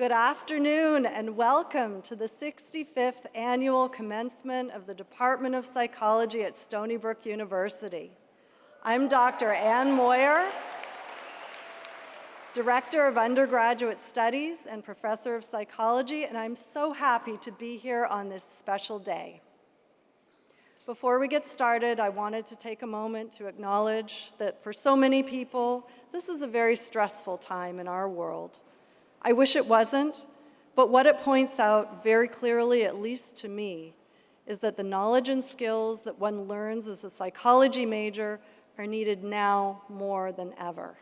Good afternoon and welcome to the 65th Annual Commencement of the Department of Psychology at Stony Brook University. I'm Dr. Ann Moyer, Director of Undergraduate Studies and Professor of Psychology, and I'm so happy to be here on this special day. Before we get started, I wanted to take a moment to acknowledge that for so many people, this is a very stressful time in our world. I wish it wasn't, but what it points out very clearly, at least to me, is that the knowledge and skills that one learns as a psychology major are needed now more than ever.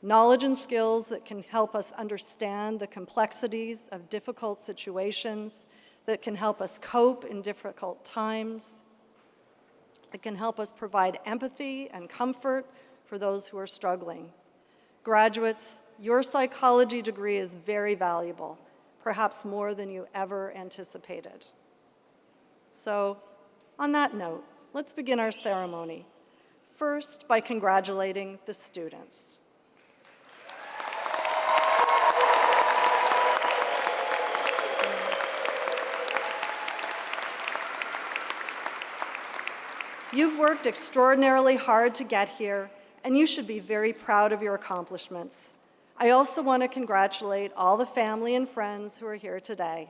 Knowledge and skills that can help us understand the complexities of difficult situations, that can help us cope in difficult times, that can help us provide empathy and comfort for those who are struggling. Graduates, your psychology degree is very valuable, perhaps more than you ever anticipated. So, on that note, let's begin our ceremony. First, by congratulating the students. You've worked extraordinarily hard to get here, and you should be very proud of your accomplishments. I also want to congratulate all the family and friends who are here today.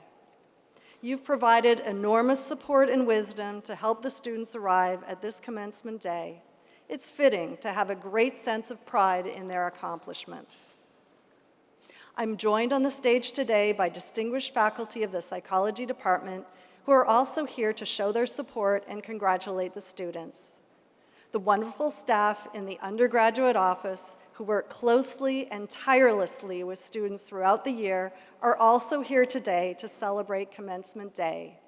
You've provided enormous support and wisdom to help the students arrive at this commencement day. It's fitting to have a great sense of pride in their accomplishments. I'm joined on the stage today by distinguished faculty of the psychology department who are also here to show their support and congratulate the students. The wonderful staff in the undergraduate office who work closely and tirelessly with students throughout the year are also here today to celebrate Commencement Day.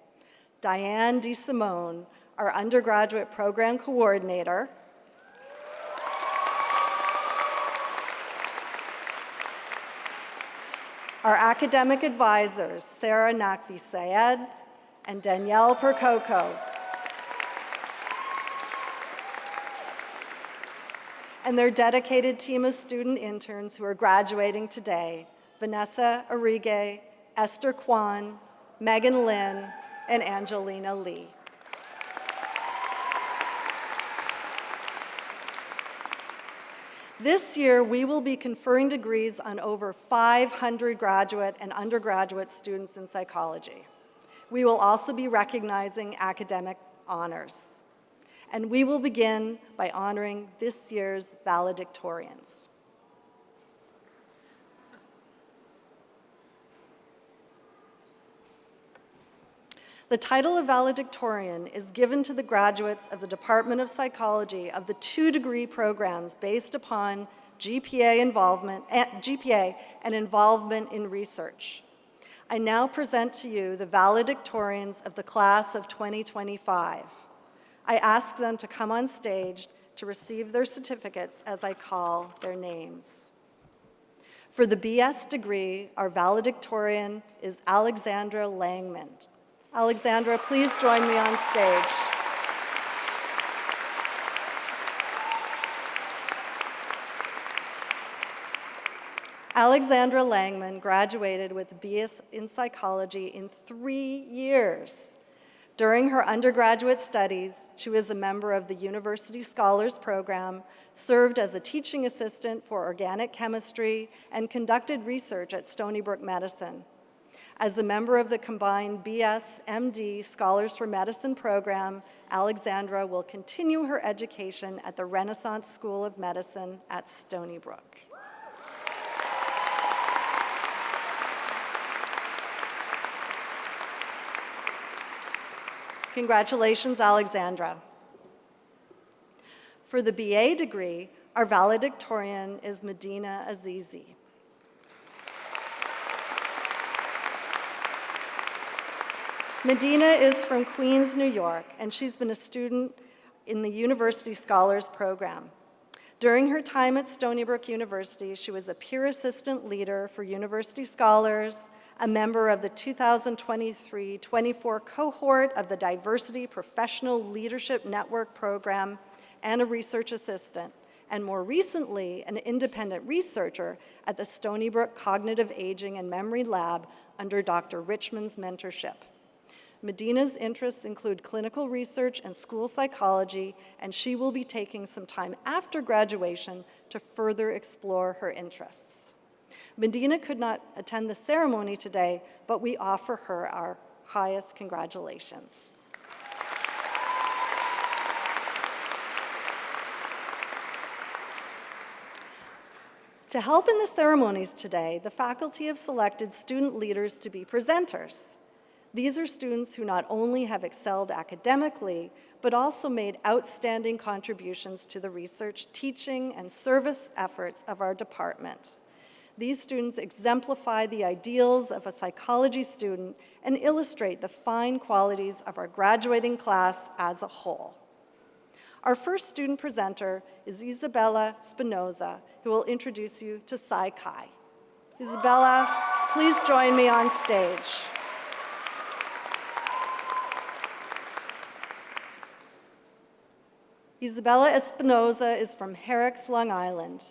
Diane DeSimone, our undergraduate program coordinator, our academic advisors, Sarah Nakvi-Sayed and Danielle Percoco, and their dedicated team of student interns who are graduating today, Vanessa Arrigue, Esther Kwan, Megan Lynn, and Angelina Lee. This year, we will be conferring degrees on over 500 graduate and undergraduate students in psychology. We will also be recognizing academic honors. And we will begin by honoring this year's valedictorians. The title of valedictorian is given to the graduates of the Department of Psychology of the 2-degree programs based upon GPA and involvement in research. I now present to you the valedictorians of the class of 2025. I ask them to come on stage to receive their certificates as I call their names. For the BS degree, our valedictorian is Alexandra Langman. Alexandra, please join me on stage. Alexandra Langman graduated with a BS in psychology in 3 years. During her undergraduate studies, she was a member of the University Scholars Program, served as a teaching assistant for organic chemistry, and conducted research at Stony Brook Medicine. As a member of the combined BS-MD Scholars for Medicine program, Alexandra will continue her education at the Renaissance School of Medicine at Stony Brook. Congratulations, Alexandra. For the BA degree, our valedictorian is Medina Azizi. Medina is from Queens, New York, and she's been a student in the University Scholars Program. During her time at Stony Brook University, she was a peer assistant leader for University Scholars, a member of the 2023-24 cohort of the Diversity Professional Leadership Network program, and a research assistant. and more recently, an independent researcher at the Stony Brook Cognitive Aging and Memory Lab under Dr. Richmond's mentorship. Medina's interests include clinical research and school psychology, and she will be taking some time after graduation to further explore her interests. Medina could not attend the ceremony today, but we offer her our highest congratulations. To help in the ceremonies today, the faculty have selected student leaders to be presenters. These are students who not only have excelled academically, but also made outstanding contributions to the research, teaching, and service efforts of our department. These students exemplify the ideals of a psychology student and illustrate the fine qualities of our graduating class as a whole. Our first student presenter is Isabella Spinoza, who will introduce you to Psi Chi. Isabella, please join me on stage. Isabella Espinoza is from Herricks, Long Island.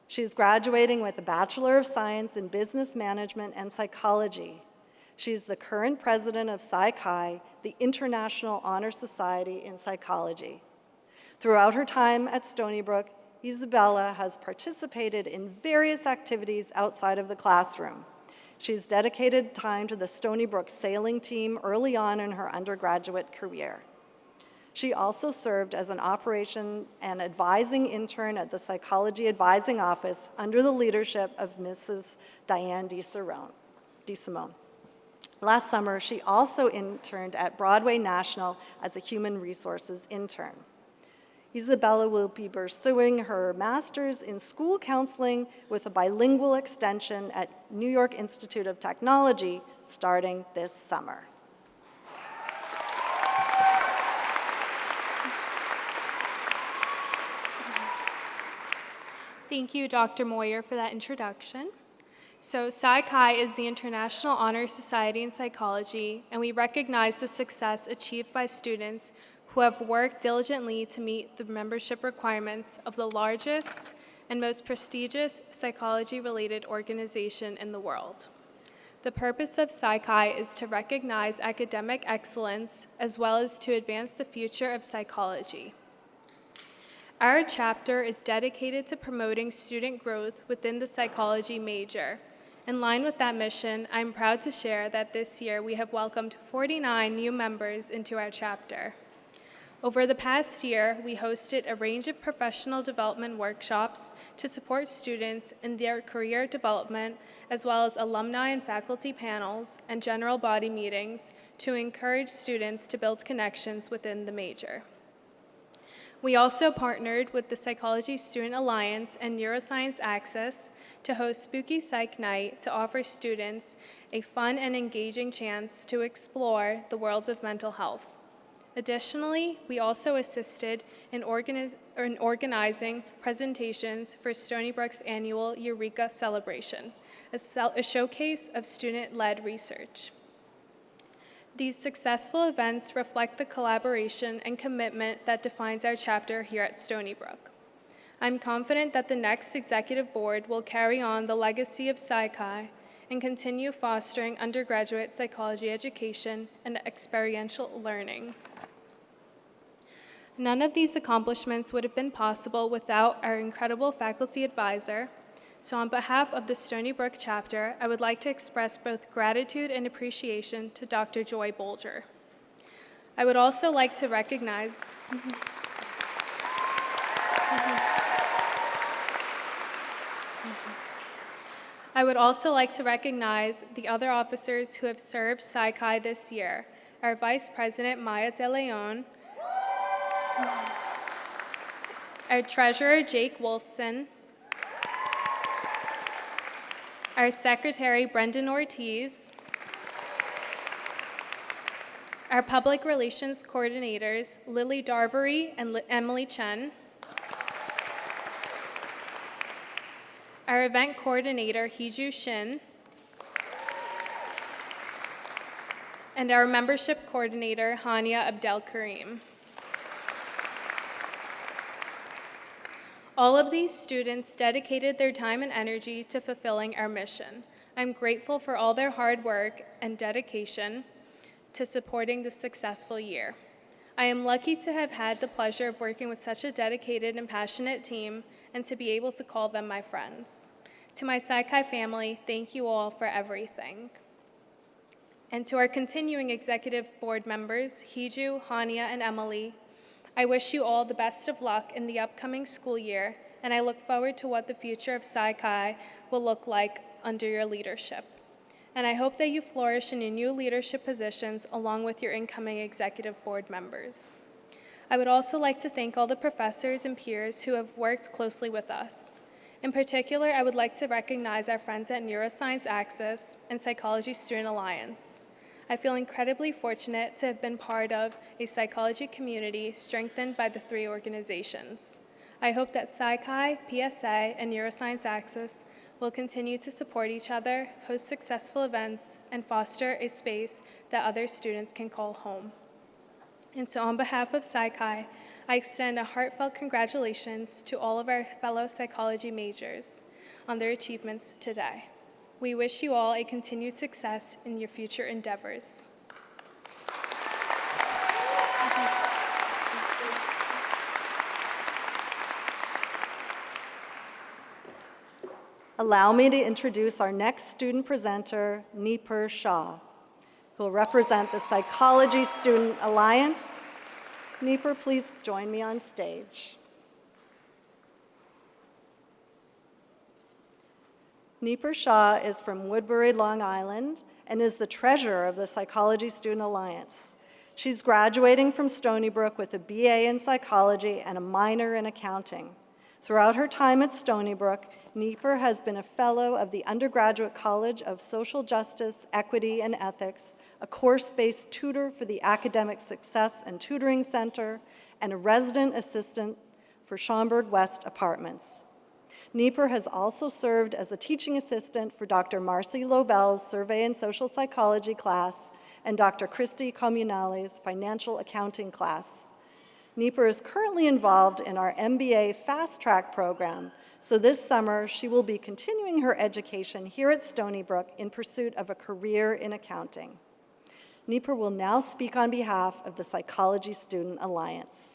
She's graduating with a Bachelor of Science in Business Management and Psychology. She's the current president of Psi Chi, the International Honor Society in Psychology. Throughout her time at Stony Brook, Isabella has participated in various activities outside of the classroom. She's dedicated time to the Stony Brook sailing team early on in her undergraduate career. She also served as an operation and advising intern at the Psychology Advising Office under the leadership of Mrs. Diane DeSimone. Last summer, she also interned at Broadway National as a human resources intern. Isabella will be pursuing her master's in school counseling with a bilingual extension at New York Institute of Technology starting this summer. Thank you, Dr. Moyer, for that introduction. So Psi Chi is the International Honor Society in Psychology, and we recognize the success achieved by students who have worked diligently to meet the membership requirements of the largest and most prestigious psychology-related organization in the world. The purpose of Psi Chi is to recognize academic excellence as well as to advance the future of psychology. Our chapter is dedicated to promoting student growth within the psychology major. In line with that mission, I'm proud to share that this year we have welcomed 49 new members into our chapter. Over the past year, we hosted a range of professional development workshops to support students in their career development, as well as alumni and faculty panels and general body meetings to encourage students to build connections within the major. We also partnered with the Psychology Student Alliance and Neuroscience Access to host Spooky Psych Night to offer students a fun and engaging chance to explore the world of mental health. Additionally, we also assisted in organizing presentations for Stony Brook's annual Eureka celebration, a showcase of student-led research. These successful events reflect the collaboration and commitment that defines our chapter here at Stony Brook. I'm confident that the next executive board will carry on the legacy of Psi Chi and continue fostering undergraduate psychology education and experiential learning. None of these accomplishments would have been possible without our incredible faculty advisor. So on behalf of the Stony Brook chapter, I would like to express both gratitude and appreciation to Dr. Joy Bolger. I would also like to recognize the other officers who have served Psi Chi this year. Our Vice President, Maya De Leon, our Treasurer, Jake Wolfson, our Secretary, Brendan Ortiz, our Public Relations Coordinators, Lily Darvery and Emily Chen, our Event Coordinator, Hiju Shin, and our Membership Coordinator, Hania Abdel Karim. All of these students dedicated their time and energy to fulfilling our mission. I'm grateful for all their hard work and dedication to supporting this successful year. I am lucky to have had the pleasure of working with such a dedicated and passionate team and to be able to call them my friends. To my Psi Chi family, thank you all for everything. And to our continuing executive board members, Hiju, Hania, and Emily, I wish you all the best of luck in the upcoming school year, and I look forward to what the future of Psi Chi will look like under your leadership. And I hope that you flourish in your new leadership positions along with your incoming executive board members. I would also like to thank all the professors and peers who have worked closely with us. In particular, I would like to recognize our friends at Neuroscience Access and Psychology Student Alliance. I feel incredibly fortunate to have been part of a psychology community strengthened by the three organizations. I hope that Psi Chi, PSA, and Neuroscience Access will continue to support each other, host successful events, and foster a space that other students can call home. And so on behalf of Psi Chi, I extend a heartfelt congratulations to all of our fellow psychology majors on their achievements today. We wish you all a continued success in your future endeavors. Allow me to introduce our next student presenter, Neeper Shah, who will represent the Psychology Student Alliance. Neeper, please join me on stage. Neeper Shah is from Woodbury, Long Island, and is the treasurer of the Psychology Student Alliance. She's graduating from Stony Brook with a BA in psychology and a minor in accounting. Throughout her time at Stony Brook, Neeper has been a fellow of the Undergraduate College of Social Justice, Equity, and Ethics, a course-based tutor for the Academic Success and Tutoring Center, and a resident assistant for Schaumburg West Apartments. Neeper has also served as a teaching assistant for Dr. Marcy Lobel's Survey and Social Psychology class and Dr. Christy Comunale's Financial Accounting class. Neeper is currently involved in our MBA Fast Track program, so this summer she will be continuing her education here at Stony Brook in pursuit of a career in accounting. Neeper will now speak on behalf of the Psychology Student Alliance.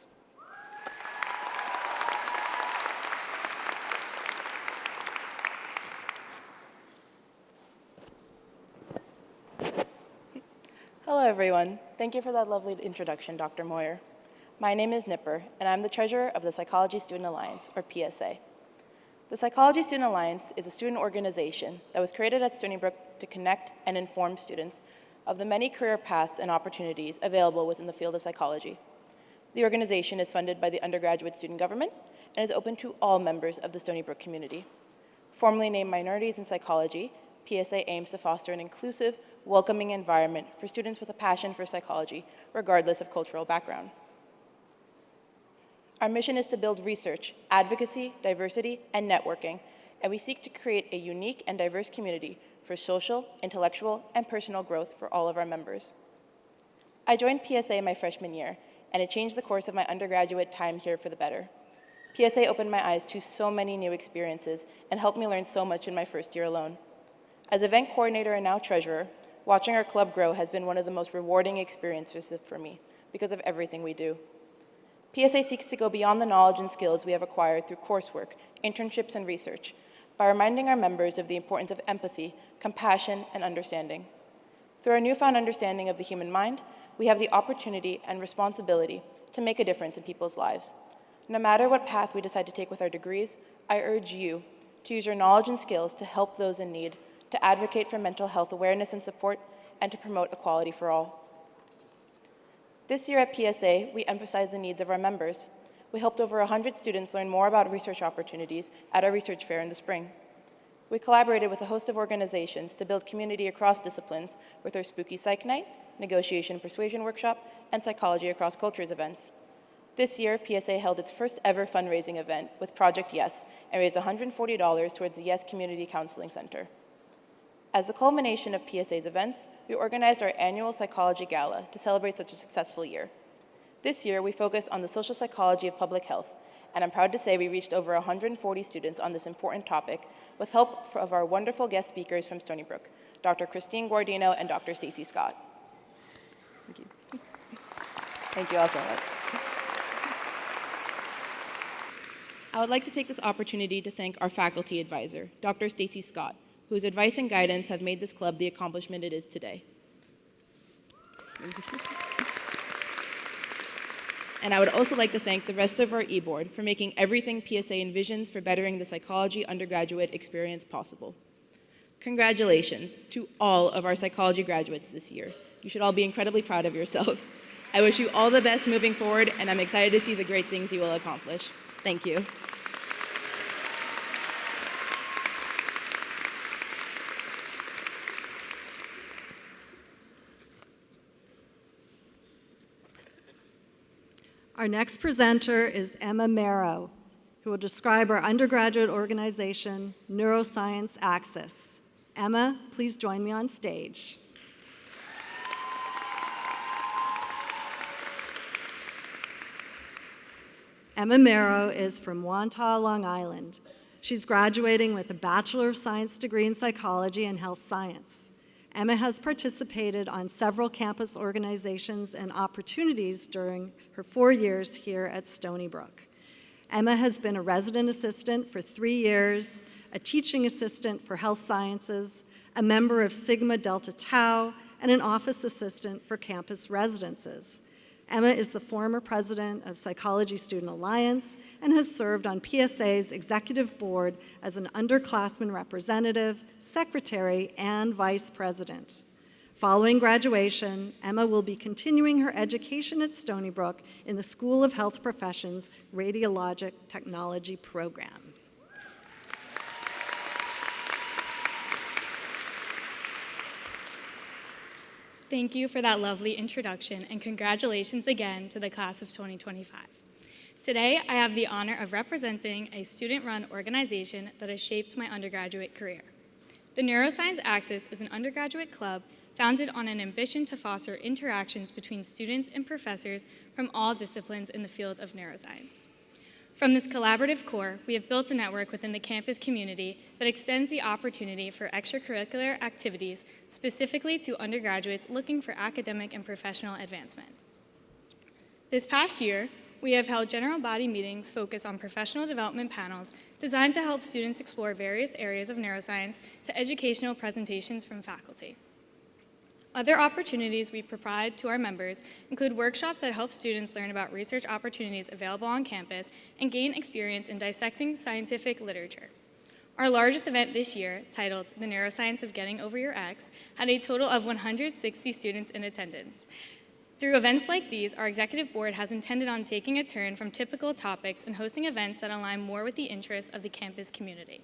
Hello, everyone. Thank you for that lovely introduction, Dr. Moyer. My name is Nipper, and I'm the treasurer of the Psychology Student Alliance, or PSA. The Psychology Student Alliance is a student organization that was created at Stony Brook to connect and inform students of the many career paths and opportunities available within the field of psychology. The organization is funded by the undergraduate student government and is open to all members of the Stony Brook community. Formerly named Minorities in Psychology, PSA aims to foster an inclusive, welcoming environment for students with a passion for psychology, regardless of cultural background. Our mission is to build research, advocacy, diversity, and networking, and we seek to create a unique and diverse community for social, intellectual, and personal growth for all of our members. I joined PSA my freshman year, and it changed the course of my undergraduate time here for the better. PSA opened my eyes to so many new experiences and helped me learn so much in my first year alone. As event coordinator and now treasurer, watching our club grow has been one of the most rewarding experiences for me because of everything we do. PSA seeks to go beyond the knowledge and skills we have acquired through coursework, internships, and research by reminding our members of the importance of empathy, compassion, and understanding. Through our newfound understanding of the human mind, we have the opportunity and responsibility to make a difference in people's lives. No matter what path we decide to take with our degrees, I urge you to use your knowledge and skills to help those in need, to advocate for mental health awareness and support, and to promote equality for all. This year at PSA, we emphasize the needs of our members. We helped over 100 students learn more about research opportunities at our research fair in the spring. We collaborated with a host of organizations to build community across disciplines with our Spooky Psych Night, Negotiation Persuasion Workshop, and Psychology Across Cultures events. This year, PSA held its first ever fundraising event with Project Yes and raised $140 towards the Yes Community Counseling Center. As the culmination of PSA's events, we organized our annual Psychology Gala to celebrate such a successful year. This year, we focused on the social psychology of public health and I'm proud to say we reached over 140 students on this important topic with help of our wonderful guest speakers from Stony Brook, Dr. Christine Guardino and Dr. Stacy Scott. Thank you. Thank you all so much. I would like to take this opportunity to thank our faculty advisor, Dr. Stacy Scott, whose advice and guidance have made this club the accomplishment it is today. And I would also like to thank the rest of our e-board for making everything PSA envisions for bettering the psychology undergraduate experience possible. Congratulations to all of our psychology graduates this year. You should all be incredibly proud of yourselves. I wish you all the best moving forward, and I'm excited to see the great things you will accomplish. Thank you. Our next presenter is Emma Marrow, who will describe our undergraduate organization, Neuroscience Access. Emma, please join me on stage. Emma Marrow is from Wantagh, Long Island. She's graduating with a Bachelor of Science degree in Psychology and Health Science. Emma has participated on several campus organizations and opportunities during her 4 years here at Stony Brook. Emma has been a resident assistant for 3 years, a teaching assistant for health sciences, a member of Sigma Delta Tau, and an office assistant for campus residences. Emma is the former president of Psychology Student Alliance and has served on PSA's executive board as an underclassmen representative, secretary, and vice president. Following graduation, Emma will be continuing her education at Stony Brook in the School of Health Professions Radiologic Technology program. Thank you for that lovely introduction, and congratulations again to the class of 2025. Today, I have the honor of representing a student-run organization that has shaped my undergraduate career. The Neuroscience Access is an undergraduate club founded on an ambition to foster interactions between students and professors from all disciplines in the field of neuroscience. From this collaborative core, we have built a network within the campus community that extends the opportunity for extracurricular activities specifically to undergraduates looking for academic and professional advancement. This past year, we have held general body meetings focused on professional development panels designed to help students explore various areas of neuroscience to educational presentations from faculty. Other opportunities we provide to our members include workshops that help students learn about research opportunities available on campus and gain experience in dissecting scientific literature. Our largest event this year, titled The Neuroscience of Getting Over Your Ex, had a total of 160 students in attendance. Through events like these, our executive board has intended on taking a turn from typical topics and hosting events that align more with the interests of the campus community.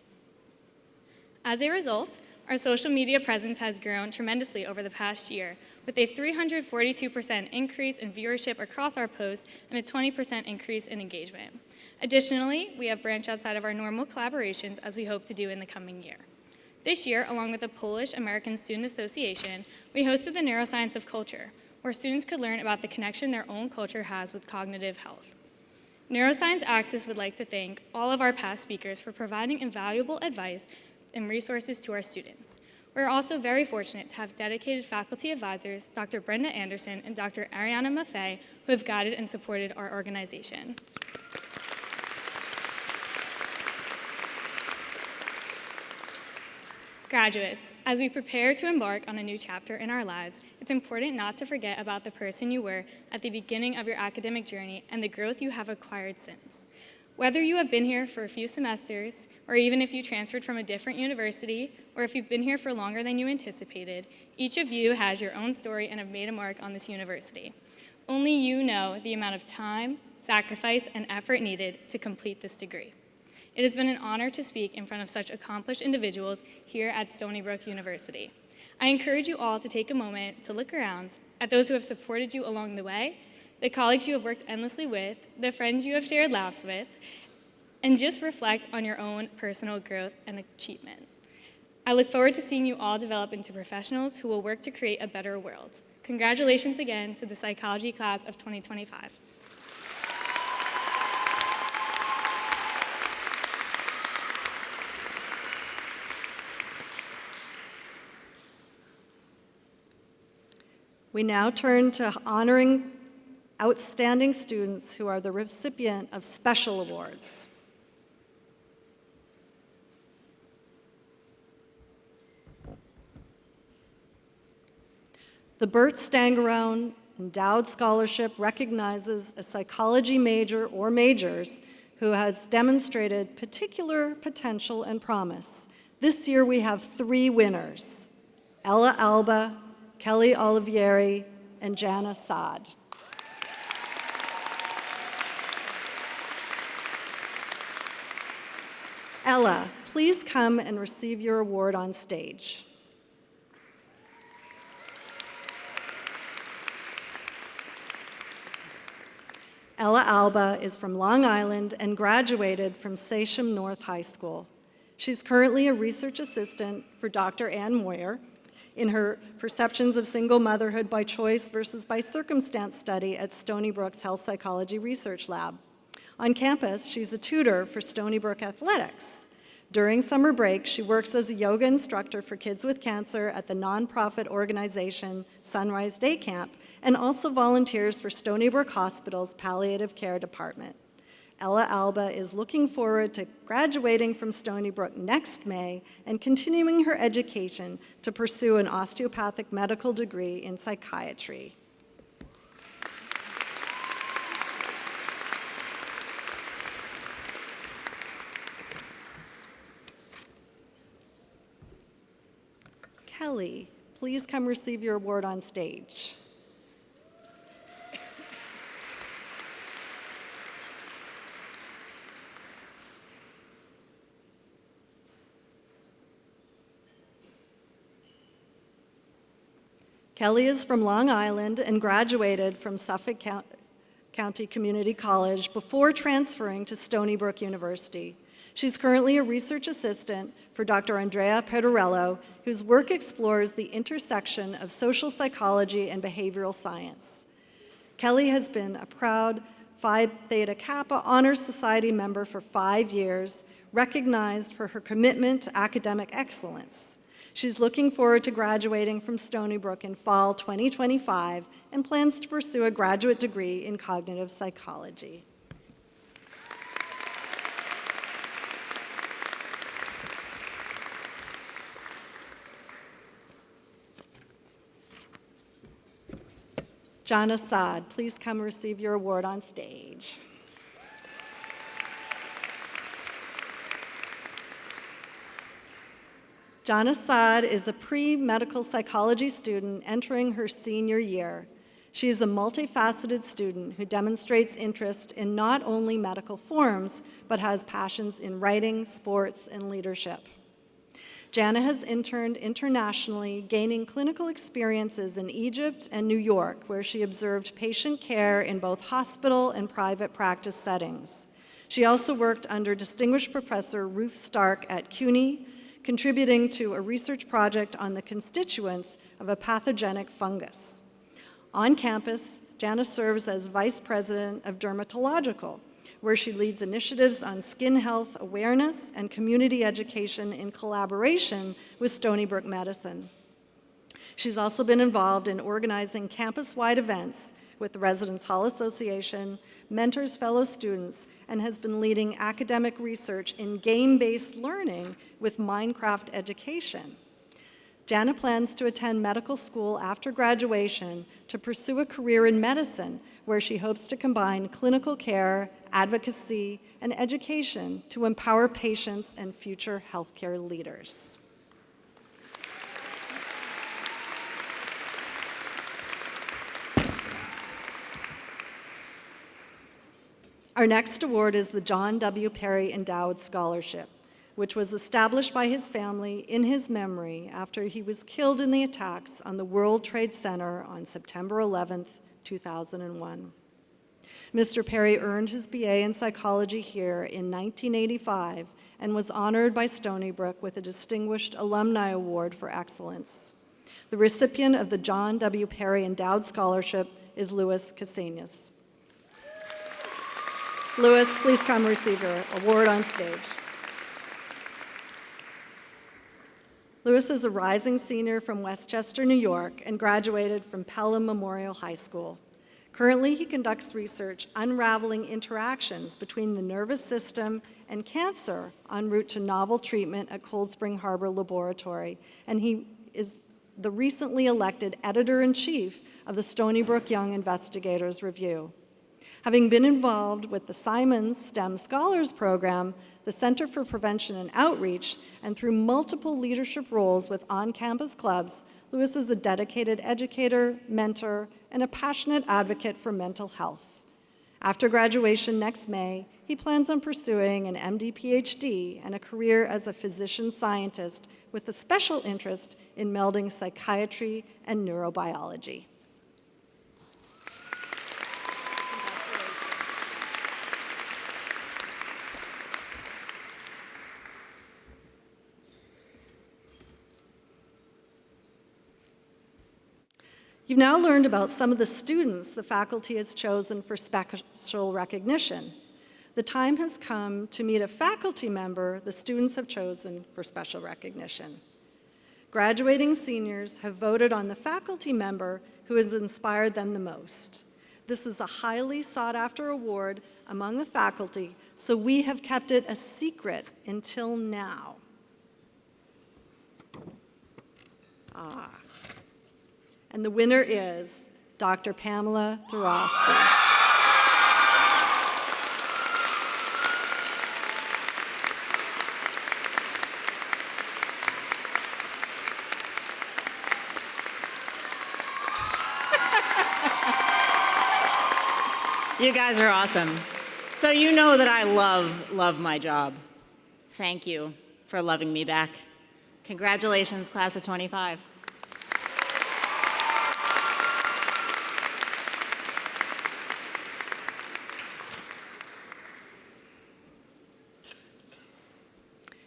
As a result, our social media presence has grown tremendously over the past year, with a 342% increase in viewership across our posts and a 20% increase in engagement. Additionally, we have branched outside of our normal collaborations as we hope to do in the coming year. This year, along with the Polish American Student Association, we hosted the Neuroscience of Culture, where students could learn about the connection their own culture has with cognitive health. Neuroscience Access would like to thank all of our past speakers for providing invaluable advice and resources to our students. We're also very fortunate to have dedicated faculty advisors, Dr. Brenda Anderson and Dr. Ariana Maffei, who have guided and supported our organization. Graduates, as we prepare to embark on a new chapter in our lives, it's important not to forget about the person you were at the beginning of your academic journey and the growth you have acquired since. Whether you have been here for a few semesters, or even if you transferred from a different university, or if you've been here for longer than you anticipated, each of you has your own story and have made a mark on this university. Only you know the amount of time, sacrifice, and effort needed to complete this degree. It has been an honor to speak in front of such accomplished individuals here at Stony Brook University. I encourage you all to take a moment to look around at those who have supported you along the way, the colleagues you have worked endlessly with, the friends you have shared laughs with, and just reflect on your own personal growth and achievement. I look forward to seeing you all develop into professionals who will work to create a better world. Congratulations again to the psychology class of 2025. We now turn to honoring outstanding students who are the recipient of special awards. The Bert Stangerone Endowed Scholarship recognizes a psychology major or majors who has demonstrated particular potential and promise. This year we have 3 winners: Ella Alba, Kelly Olivieri, and Jana Saad. Ella, please come and receive your award on stage. Ella Alba is from Long Island and graduated from Sachem North High School. She's currently a research assistant for Dr. Ann Moyer in her Perceptions of Single Motherhood by Choice versus by Circumstance study at Stony Brook's Health Psychology Research Lab. On campus, she's a tutor for Stony Brook Athletics. During summer break, she works as a yoga instructor for kids with cancer at the nonprofit organization Sunrise Day Camp, and also volunteers for Stony Brook Hospital's palliative care department. Ella Alba is looking forward to graduating from Stony Brook next May and continuing her education to pursue an osteopathic medical degree in psychiatry. Kelly, please come receive your award on stage. Kelly is from Long Island and graduated from Suffolk County Community College before transferring to Stony Brook University. She's currently a research assistant for Dr. Andrea Pedorello, whose work explores the intersection of social psychology and behavioral science. Kelly has been a proud Phi Theta Kappa Honor Society member for 5 years, recognized for her commitment to academic excellence. She's looking forward to graduating from Stony Brook in fall 2025 and plans to pursue a graduate degree in cognitive psychology. Jana Saad, please come receive your award on stage. Jana Saad is a pre-medical psychology student entering her senior year. She is a multifaceted student who demonstrates interest in not only medical forms, but has passions in writing, sports, and leadership. Jana has interned internationally, gaining clinical experiences in Egypt and New York, where she observed patient care in both hospital and private practice settings. She also worked under Distinguished Professor Ruth Stark at CUNY, contributing to a research project on the constituents of a pathogenic fungus. On campus, Jana serves as Vice President of Dermatological, where she leads initiatives on skin health awareness and community education in collaboration with Stony Brook Medicine. She's also been involved in organizing campus-wide events with the Residence Hall Association, mentors fellow students, and has been leading academic research in game-based learning with Minecraft education. Jana plans to attend medical school after graduation to pursue a career in medicine, where she hopes to combine clinical care, advocacy, and education to empower patients and future healthcare leaders. Our next award is the John W. Perry Endowed Scholarship, which was established by his family in his memory after he was killed in the attacks on the World Trade Center on September 11, 2001. Mr. Perry earned his BA in psychology here in 1985 and was honored by Stony Brook with a Distinguished Alumni Award for Excellence. The recipient of the John W. Perry Endowed Scholarship is Louis Casanis. Louis, please come receive your award on stage. Lewis is a rising senior from Westchester, New York, and graduated from Pelham Memorial High School. Currently, he conducts research unraveling interactions between the nervous system and cancer en route to novel treatment at Cold Spring Harbor Laboratory, and he is the recently elected editor-in-chief of the Stony Brook Young Investigators Review. Having been involved with the Simons STEM Scholars Program, the Center for Prevention and Outreach, and through multiple leadership roles with on-campus clubs, Lewis is a dedicated educator, mentor, and a passionate advocate for mental health. After graduation next May, he plans on pursuing an MD PhD and a career as a physician scientist with a special interest in melding psychiatry and neurobiology. You've now learned about some of the students the faculty has chosen for special recognition. The time has come to meet a faculty member the students have chosen for special recognition. Graduating seniors have voted on the faculty member who has inspired them the most. This is a highly sought-after award among the faculty, so we have kept it a secret until now. And the winner is Dr. Pamela DeRossi. You guys are awesome. So you know that I love my job. Thank you for loving me back. Congratulations, class of 25.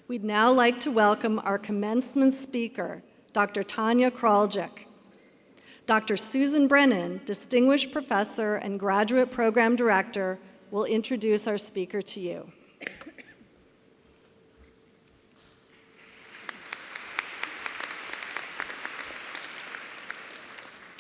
We'd now like to welcome our commencement speaker, Dr. Tanya Kraljic. Dr. Susan Brennan, Distinguished Professor and Graduate Program Director, will introduce our speaker to you.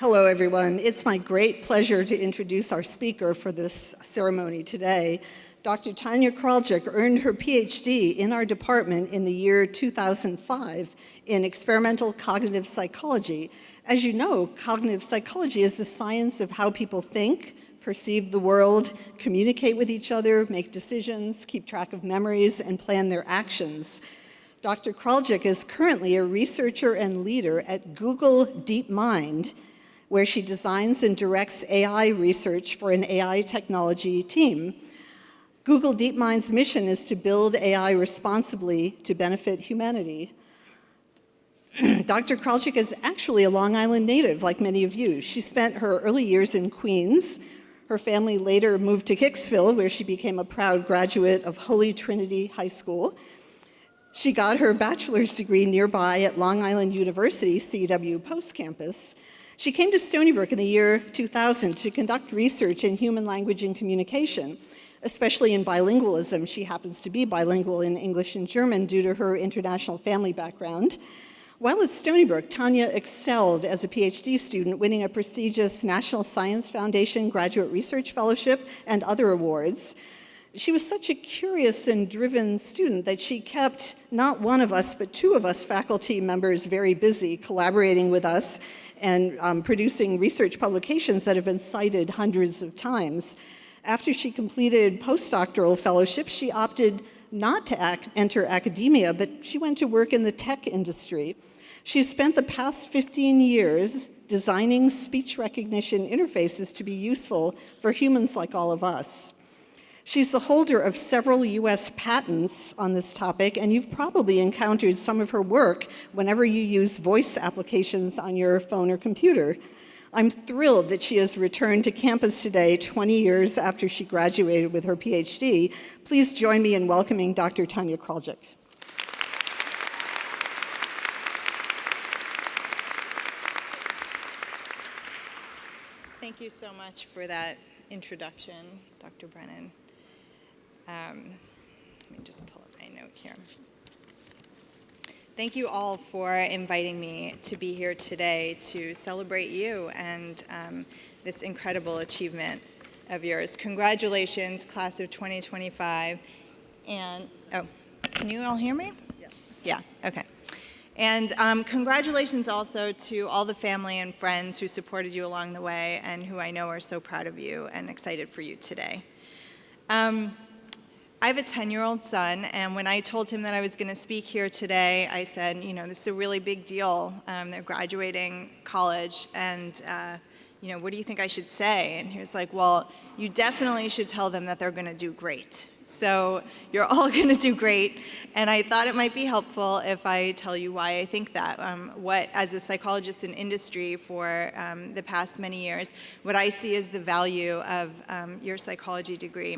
Hello, everyone. It's my great pleasure to introduce our speaker for this ceremony today. Dr. Tanya Kraljic earned her PhD in our department in the year 2005 in experimental cognitive psychology. As you know, cognitive psychology is the science of how people think, perceive the world, communicate with each other, make decisions, keep track of memories, and plan their actions. Dr. Kraljic is currently a researcher and leader at Google DeepMind, where she designs and directs AI research for an AI technology team. Google DeepMind's mission is to build AI responsibly to benefit humanity. Dr. Kraljic is actually a Long Island native, like many of you. She spent her early years in Queens. Her family later moved to Hicksville, where she became a proud graduate of Holy Trinity High School. She got her bachelor's degree nearby at Long Island University, CW Post Campus. She came to Stony Brook in the year 2000 to conduct research in human language and communication, especially in bilingualism. She happens to be bilingual in English and German due to her international family background. While at Stony Brook, Tanya excelled as a PhD student, winning a prestigious National Science Foundation Graduate Research Fellowship and other awards. She was such a curious and driven student that she kept not one of us, but two of us faculty members very busy, collaborating with us and producing research publications that have been cited hundreds of times. After she completed postdoctoral fellowship, she opted not to enter academia, but she went to work in the tech industry. She spent the past 15 years designing speech recognition interfaces to be useful for humans like all of us. She's the holder of several US patents on this topic, and you've probably encountered some of her work whenever you use voice applications on your phone or computer. I'm thrilled that she has returned to campus today, 20 years after she graduated with her PhD. Please join me in welcoming Dr. Tanya Kraljic. Thank you so much for that introduction, Dr. Brennan. Let me just pull up my note here. Thank you all for inviting me to be here today to celebrate you and this incredible achievement of yours. Congratulations, class of 2025. And, oh, can you all hear me? Yeah, okay. And congratulations also to all the family and friends who supported you along the way and who I know are so proud of you and excited for you today. I have a 10-year-old son, and when I told him that I was going to speak here today, I said, you know, this is a really big deal. They're graduating college, and, you know, what do you think I should say? And he was like, well, you definitely should tell them that they're going to do great. So you're all going to do great, and I thought it might be helpful if I tell you why I think that. As a psychologist in industry for the past many years, what I see is the value of your psychology degree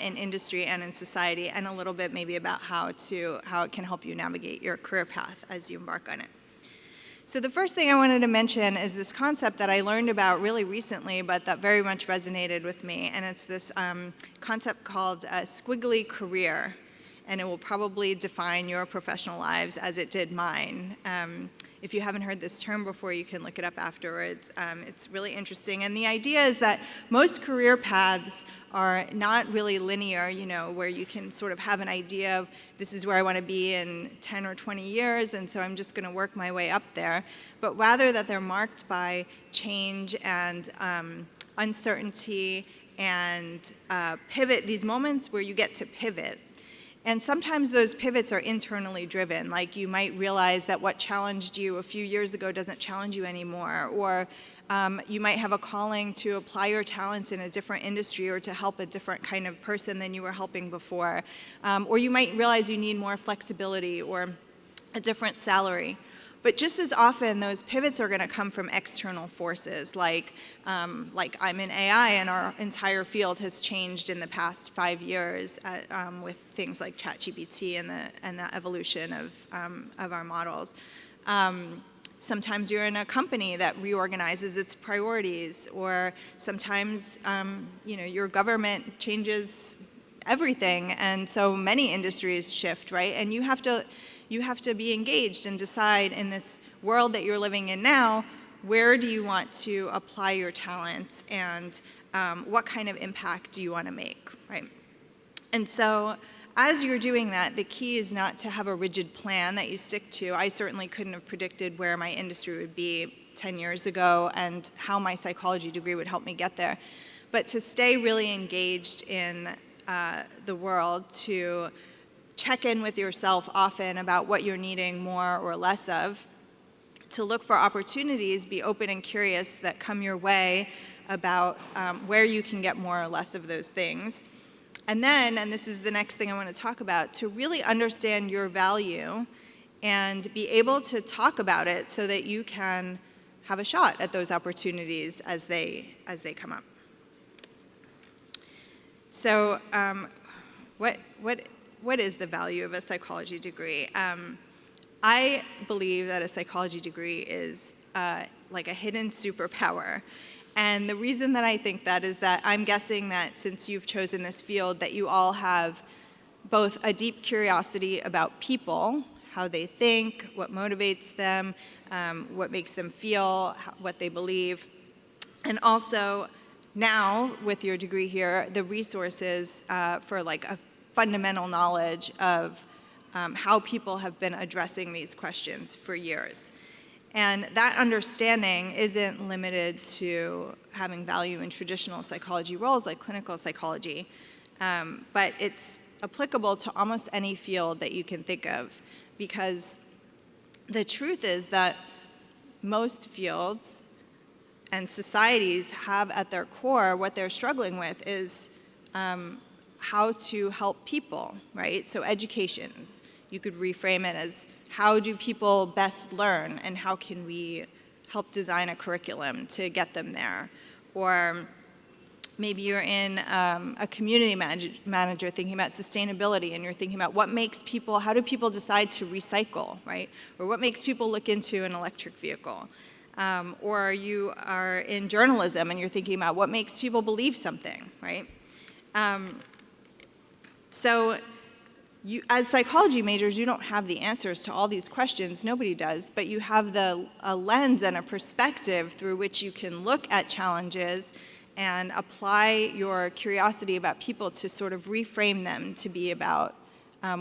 in industry and in society, and a little bit maybe about how it can help you navigate your career path as you embark on it. So the first thing I wanted to mention is this concept that I learned about really recently, but that very much resonated with me, and it's this concept called a squiggly career, and it will probably define your professional lives as it did mine. If you haven't heard this term before, you can look it up afterwards. It's really interesting, and the idea is that most career paths are not really linear, you know, where you can sort of have an idea of this is where I want to be in 10 or 20 years, and so I'm just going to work my way up there, but rather that they're marked by change and uncertainty and pivot, these moments where you get to pivot. And sometimes those pivots are internally driven, like you might realize that what challenged you a few years ago doesn't challenge you anymore, or you might have a calling to apply your talents in a different industry or to help a different kind of person than you were helping before. Or you might realize you need more flexibility or a different salary. But just as often, those pivots are going to come from external forces, like I'm in AI, and our entire field has changed in the past 5 years with things like ChatGPT and the evolution of our models. Sometimes you're in a company that reorganizes its priorities, or sometimes you know, your government changes everything, and so many industries shift, right? And you have to be engaged and decide in this world that you're living in now, where do you want to apply your talents, and what kind of impact do you want to make, right? And so as you're doing that, the key is not to have a rigid plan that you stick to. I certainly couldn't have predicted where my industry would be 10 years ago and how my psychology degree would help me get there, but to stay really engaged in the world, to check in with yourself often about what you're needing more or less of, to look for opportunities, be open and curious that come your way about where you can get more or less of those things. And then, and this is the next thing I want to talk about, to really understand your value and be able to talk about it so that you can have a shot at those opportunities as they come up. So what is the value of a psychology degree? I believe that a psychology degree is like a hidden superpower. And the reason that I think that is that I'm guessing that since you've chosen this field, that you all have both a deep curiosity about people, how they think, what motivates them, what makes them feel, what they believe, and also now with your degree here, the resources for like a fundamental knowledge of how people have been addressing these questions for years. And that understanding isn't limited to having value in traditional psychology roles like clinical psychology, but it's applicable to almost any field that you can think of, because the truth is that most fields and societies have at their core what they're struggling with is how to help people, right? So educations, you could reframe it as how do people best learn, and how can we help design a curriculum to get them there? Or maybe you're in a community manager thinking about sustainability, and you're thinking about what makes people, how do people decide to recycle, right? Or what makes people look into an electric vehicle? Or you are in journalism and you're thinking about what makes people believe something, right? So as psychology majors, you don't have the answers to all these questions. Nobody does. But you have a lens and a perspective through which you can look at challenges and apply your curiosity about people to sort of reframe them to be about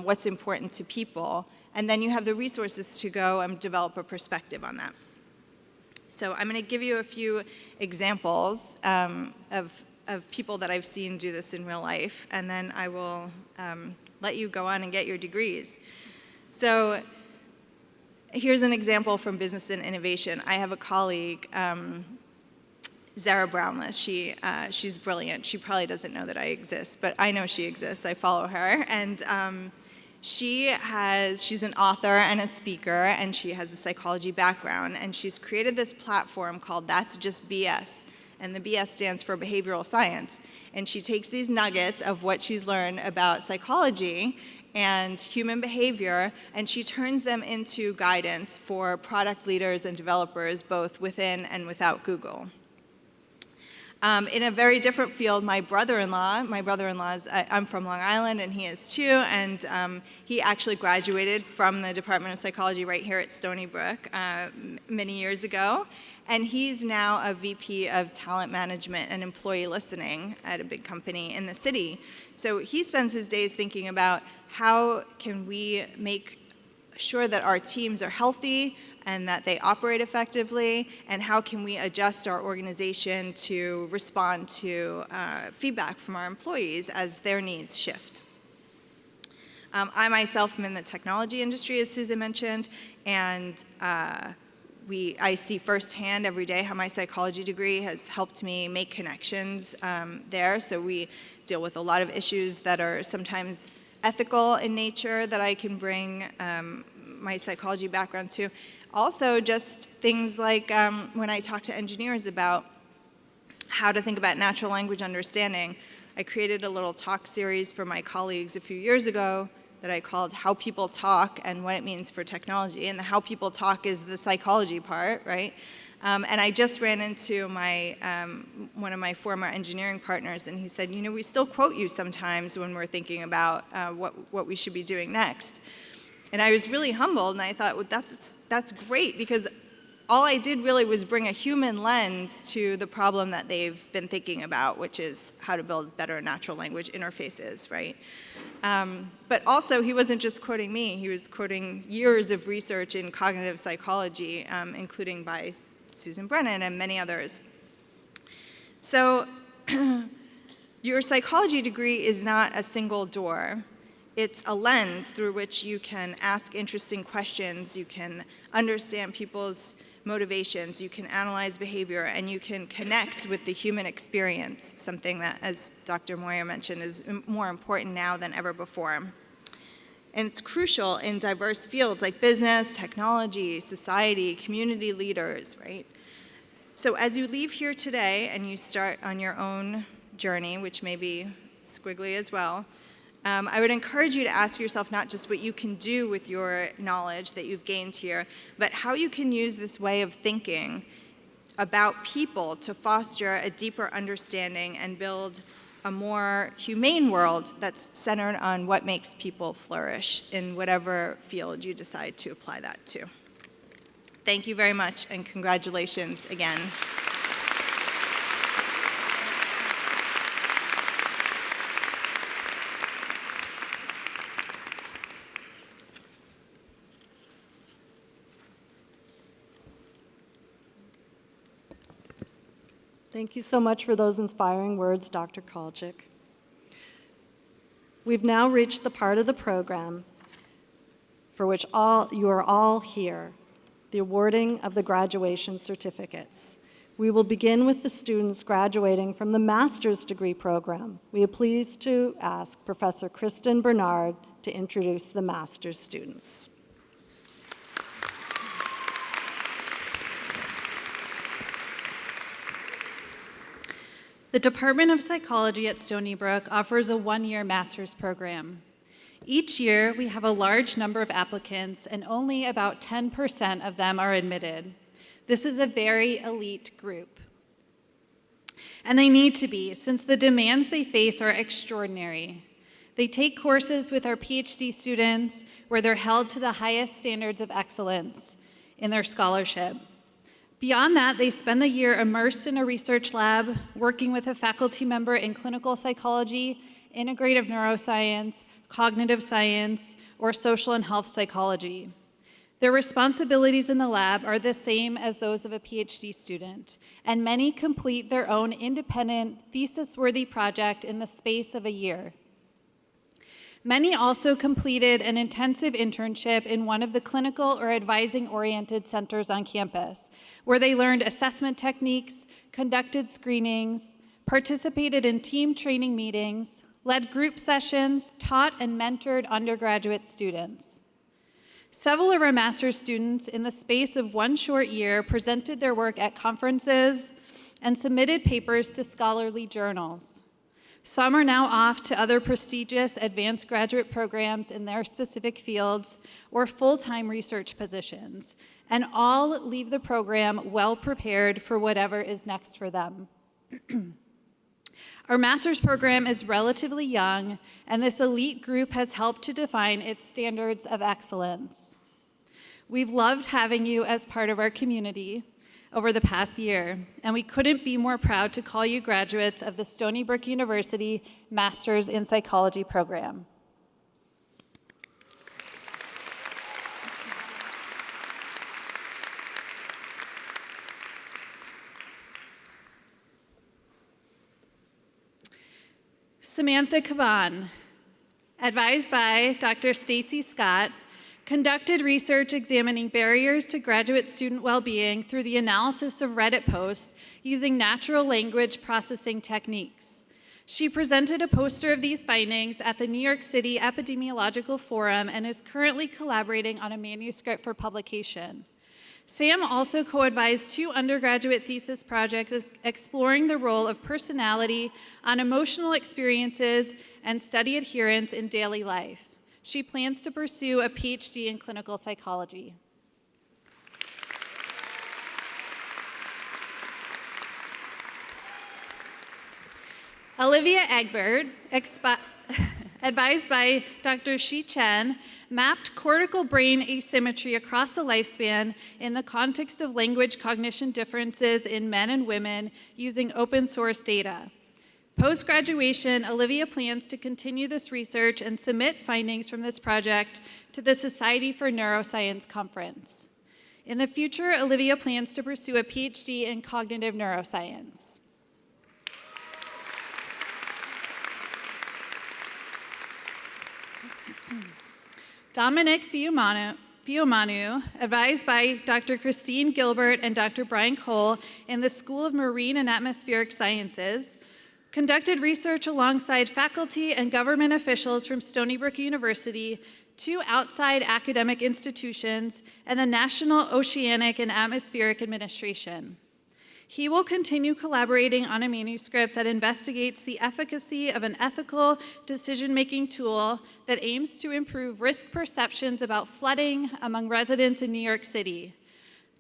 what's important to people. And then you have the resources to go and develop a perspective on that. So I'm going to give you a few examples of people that I've seen do this in real life, and then I will let you go on and get your degrees. So here's an example from Business and Innovation. I have a colleague, Zara Brownless. She's brilliant. She probably doesn't know that I exist, but I know she exists. I follow her. And she's an author and a speaker, and she has a psychology background. And she's created this platform called That's Just BS. And the BS stands for behavioral science. And she takes these nuggets of what she's learned about psychology and human behavior, and she turns them into guidance for product leaders and developers, both within and without Google. In a very different field, my brother-in-law's, I'm from Long Island, and he is too, and he actually graduated from the Department of Psychology right here at Stony Brook many years ago, and he's now a VP of Talent Management and Employee Listening at a big company in the city. So he spends his days thinking about how can we make sure that our teams are healthy and that they operate effectively, and how can we adjust our organization to respond to feedback from our employees as their needs shift. I myself am in the technology industry, as Susan mentioned, and I see firsthand every day how my psychology degree has helped me make connections there. So we deal with a lot of issues that are sometimes ethical in nature that I can bring my psychology background to. Also, just things like when I talk to engineers about how to think about natural language understanding. I created a little talk series for my colleagues a few years ago that I called How People Talk and What It Means for Technology. And the how people talk is the psychology part, right? And I just ran into one of my former engineering partners, and he said, you know, we still quote you sometimes when we're thinking about what we should be doing next. And I was really humbled, and I thought, well, that's great, because all I did really was bring a human lens to the problem that they've been thinking about, which is how to build better natural language interfaces, right? But also, he wasn't just quoting me. He was quoting years of research in cognitive psychology, including by Susan Brennan and many others. So your psychology degree is not a single door. It's a lens through which you can ask interesting questions, you can understand people's motivations, you can analyze behavior, and you can connect with the human experience, something that, as Dr. Moyer mentioned, is more important now than ever before. And it's crucial in diverse fields like business, technology, society, community leaders, right? So as you leave here today and you start on your own journey, which may be squiggly as well, I would encourage you to ask yourself not just what you can do with your knowledge that you've gained here, but how you can use this way of thinking about people to foster a deeper understanding and build a more humane world that's centered on what makes people flourish in whatever field you decide to apply that to. Thank you very much, and congratulations again. Thank you so much for those inspiring words, Dr. Kraljic. We've now reached the part of the program for which you are all here, the awarding of the graduation certificates. We will begin with the students graduating from the master's degree program. We are pleased to ask Professor Kristen Bernard to introduce the master's students. The Department of Psychology at Stony Brook offers a one-year master's program. Each year, we have a large number of applicants, and only about 10% of them are admitted. This is a very elite group. And they need to be, since the demands they face are extraordinary. They take courses with our PhD students where they're held to the highest standards of excellence in their scholarship. Beyond that, they spend the year immersed in a research lab, working with a faculty member in clinical psychology, integrative neuroscience, cognitive science, or social and health psychology. Their responsibilities in the lab are the same as those of a PhD student, and many complete their own independent, thesis-worthy project in the space of a year. Many also completed an intensive internship in one of the clinical or advising-oriented centers on campus, where they learned assessment techniques, conducted screenings, participated in team training meetings, led group sessions, taught and mentored undergraduate students. Several of our master's students in the space of one short year presented their work at conferences and submitted papers to scholarly journals. Some are now off to other prestigious advanced graduate programs in their specific fields or full-time research positions, and all leave the program well prepared for whatever is next for them. Our master's program is relatively young, and this elite group has helped to define its standards of excellence. We've loved having you as part of our community over the past year, and we couldn't be more proud to call you graduates of the Stony Brook University Masters in Psychology program. Samantha Caban, advised by Dr. Stacy Scott, conducted research examining barriers to graduate student well-being through the analysis of Reddit posts using natural language processing techniques. She presented a poster of these findings at the New York City Epidemiological Forum and is currently collaborating on a manuscript for publication. Sam also co-advised 2 undergraduate thesis projects exploring the role of personality on emotional experiences and study adherence in daily life. She plans to pursue a PhD in clinical psychology. Olivia Egbert, advised by Dr. Shi Chen, mapped cortical brain asymmetry across the lifespan in the context of language cognition differences in men and women using open source data. Post-graduation, Olivia plans to continue this research and submit findings from this project to the Society for Neuroscience conference. In the future, Olivia plans to pursue a PhD in cognitive neuroscience. Dominic Fiumanu, advised by Dr. Christine Gilbert and Dr. Brian Cole in the School of Marine and Atmospheric Sciences, conducted research alongside faculty and government officials from Stony Brook University, 2 outside academic institutions, and the National Oceanic and Atmospheric Administration. He will continue collaborating on a manuscript that investigates the efficacy of an ethical decision-making tool that aims to improve risk perceptions about flooding among residents in New York City.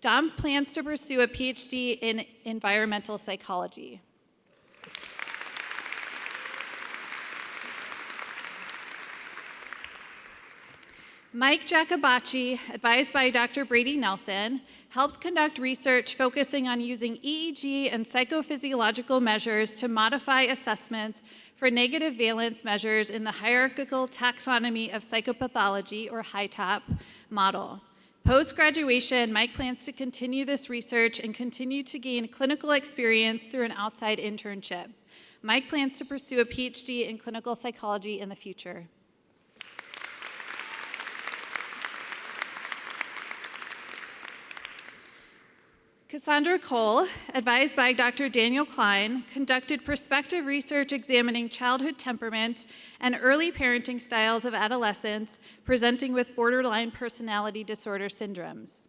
Dom plans to pursue a PhD in environmental psychology. Mike Jacobacci, advised by Dr. Brady Nelson, helped conduct research focusing on using EEG and psychophysiological measures to modify assessments for negative valence measures in the hierarchical taxonomy of psychopathology, or HITAP, model. Post-graduation, Mike plans to continue this research and continue to gain clinical experience through an outside internship. Mike plans to pursue a PhD in clinical psychology in the future. Cassandra Cole, advised by Dr. Daniel Klein, conducted prospective research examining childhood temperament and early parenting styles of adolescents presenting with borderline personality disorder symptoms.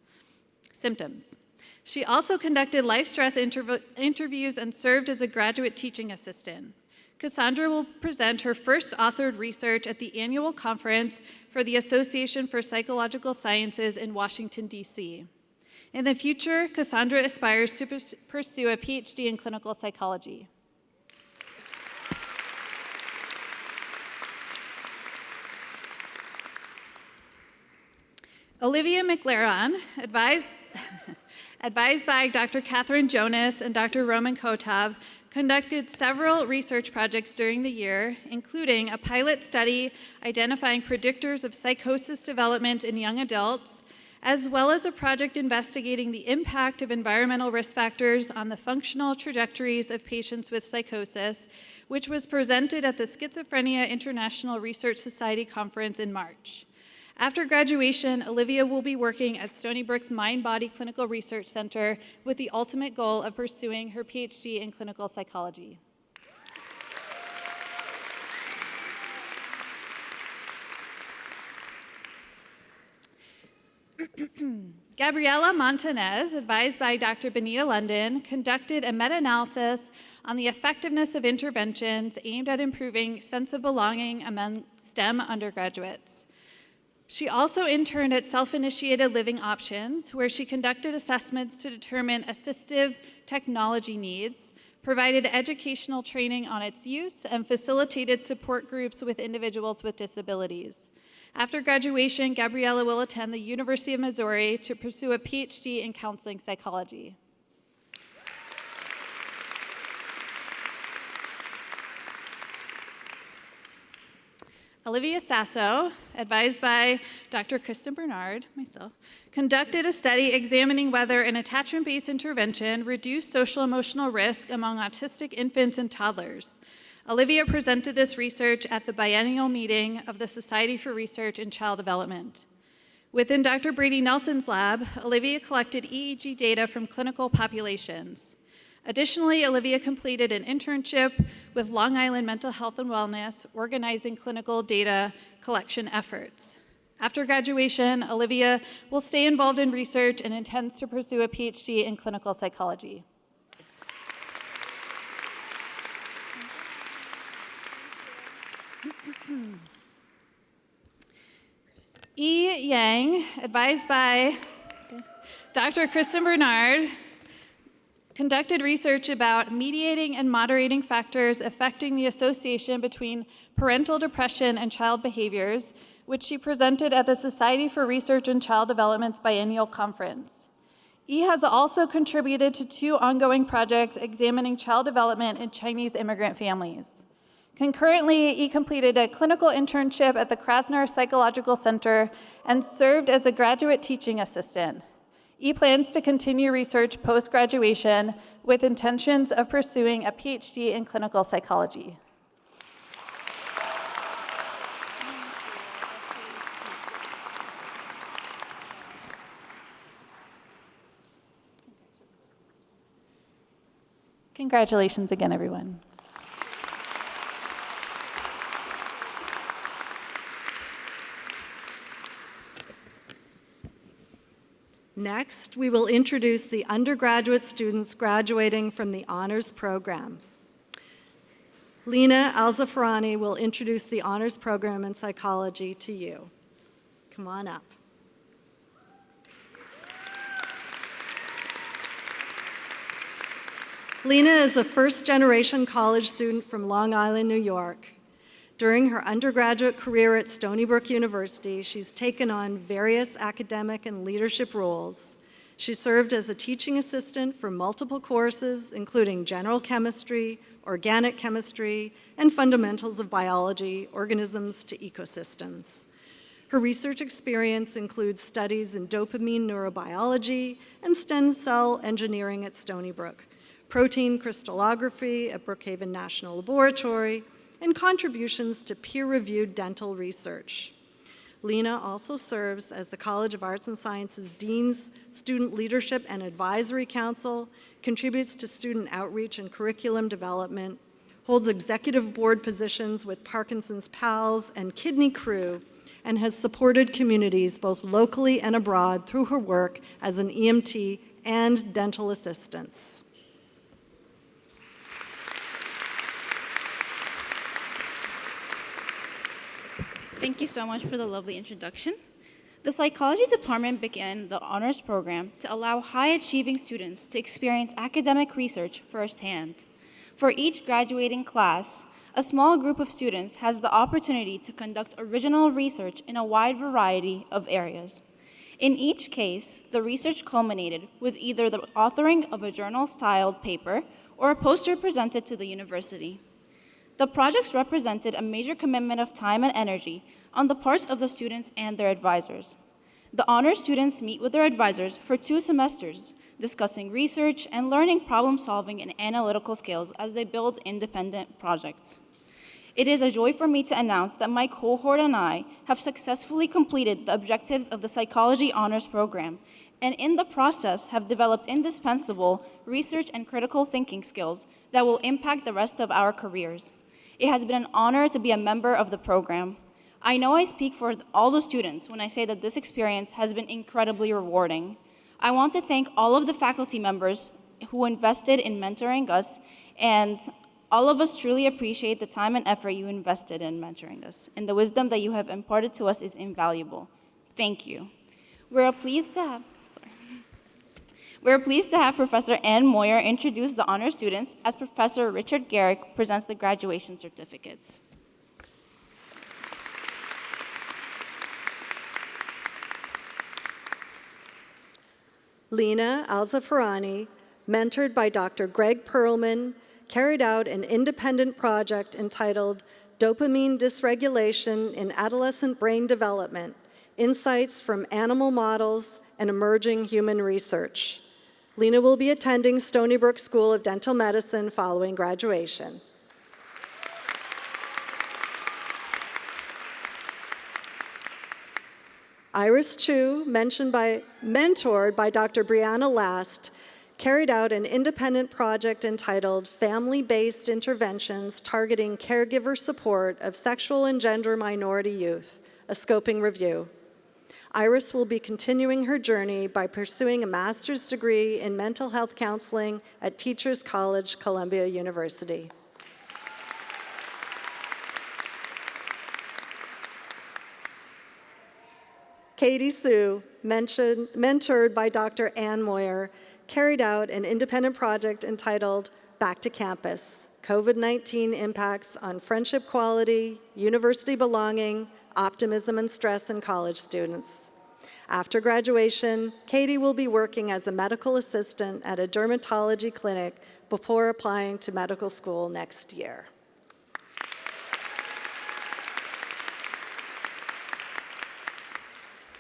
She also conducted life stress interviews and served as a graduate teaching assistant. Cassandra will present her first authored research at the annual conference for the Association for Psychological Sciences in Washington, D.C. In the future, Cassandra aspires to pursue a PhD in clinical psychology. Olivia McLaren, advised by Dr. Catherine Jonas and Dr. Roman Kotov, conducted several research projects during the year, including a pilot study identifying predictors of psychosis development in young adults, as well as a project investigating the impact of environmental risk factors on the functional trajectories of patients with psychosis, which was presented at the Schizophrenia International Research Society Conference in March. After graduation, Olivia will be working at Stony Brook's Mind-Body Clinical Research Center with the ultimate goal of pursuing her PhD in clinical psychology. Gabriela Montanez, advised by Dr. Benita London, conducted a meta-analysis on the effectiveness of interventions aimed at improving sense of belonging among STEM undergraduates. She also interned at Self-Initiated Living Options, where she conducted assessments to determine assistive technology needs, provided educational training on its use, and facilitated support groups with individuals with disabilities. After graduation, Gabriela will attend the University of Missouri to pursue a PhD in counseling psychology. Olivia Sasso, advised by Dr. Kristen Bernard, myself, conducted a study examining whether an attachment-based intervention reduced social-emotional risk among autistic infants and toddlers. Olivia presented this research at the biennial meeting of the Society for Research in Child Development. Within Dr. Brady Nelson's lab, Olivia collected EEG data from clinical populations. Additionally, Olivia completed an internship with Long Island Mental Health and Wellness, organizing clinical data collection efforts. After graduation, Olivia will stay involved in research and intends to pursue a PhD in clinical psychology. E. Yang, advised by Dr. Kristen Bernard, conducted research about mediating and moderating factors affecting the association between parental depression and child behaviors, which she presented at the Society for Research in Child Development's biennial conference. E has also contributed to 2 ongoing projects examining child development in Chinese immigrant families. Concurrently, E completed a clinical internship at the Krasner Psychological Center and served as a graduate teaching assistant. E plans to continue research post-graduation with intentions of pursuing a PhD in clinical psychology. Congratulations again, everyone. Next, we will introduce the undergraduate students graduating from the honors program. Lena Alzafarani will introduce the honors program in psychology to you. Come on up. Lena is a first-generation college student from Long Island, New York. During her undergraduate career at Stony Brook University, she's taken on various academic and leadership roles. She served as a teaching assistant for multiple courses, including general chemistry, organic chemistry, and fundamentals of biology, organisms to ecosystems. Her research experience includes studies in dopamine neurobiology and stem cell engineering at Stony Brook, protein crystallography at Brookhaven National Laboratory, and contributions to peer-reviewed dental research. Lena also serves as the College of Arts and Sciences Dean's Student Leadership and Advisory Council, contributes to student outreach and curriculum development, holds executive board positions with Parkinson's Pals and Kidney Crew, and has supported communities both locally and abroad through her work as an EMT and dental assistant. Thank you so much for the lovely introduction. The psychology department began the honors program to allow high-achieving students to experience academic research firsthand. For each graduating class, a small group of students has the opportunity to conduct original research in a wide variety of areas. In each case, the research culminated with either the authoring of a journal-styled paper or a poster presented to the university. The projects represented a major commitment of time and energy on the parts of the students and their advisors. The honors students meet with their advisors for 2 semesters, discussing research and learning problem-solving and analytical skills as they build independent projects. It is a joy for me to announce that my cohort and I have successfully completed the objectives of the Psychology Honors Program, and in the process have developed indispensable research and critical thinking skills that will impact the rest of our careers. It has been an honor to be a member of the program. I know I speak for all the students when I say that this experience has been incredibly rewarding. I want to thank all of the faculty members who invested in mentoring us, and all of us truly appreciate the time and effort you invested in mentoring us, and the wisdom that you have imparted to us is invaluable. Thank you. We're pleased to have Professor Ann Moyer introduce the honor students as Professor Richard Garrick presents the graduation certificates. Lena Alzafarani, mentored by Dr. Greg Perlman, carried out an independent project entitled Dopamine Dysregulation in Adolescent Brain Development, Insights from Animal Models and Emerging Human Research. Lena will be attending Stony Brook School of Dental Medicine following graduation. Iris Chu, mentored by Dr. Brianna Last, carried out an independent project entitled Family-Based Interventions Targeting Caregiver Support of Sexual and Gender Minority Youth, a scoping review. Iris will be continuing her journey by pursuing a master's degree in mental health counseling at Teachers College, Columbia University. Katie Sue, mentored by Dr. Ann Moyer, carried out an independent project entitled Back to Campus, COVID-19 Impacts on Friendship Quality, University Belonging, Optimism and Stress in College Students. After graduation, Katie will be working as a medical assistant at a dermatology clinic before applying to medical school next year.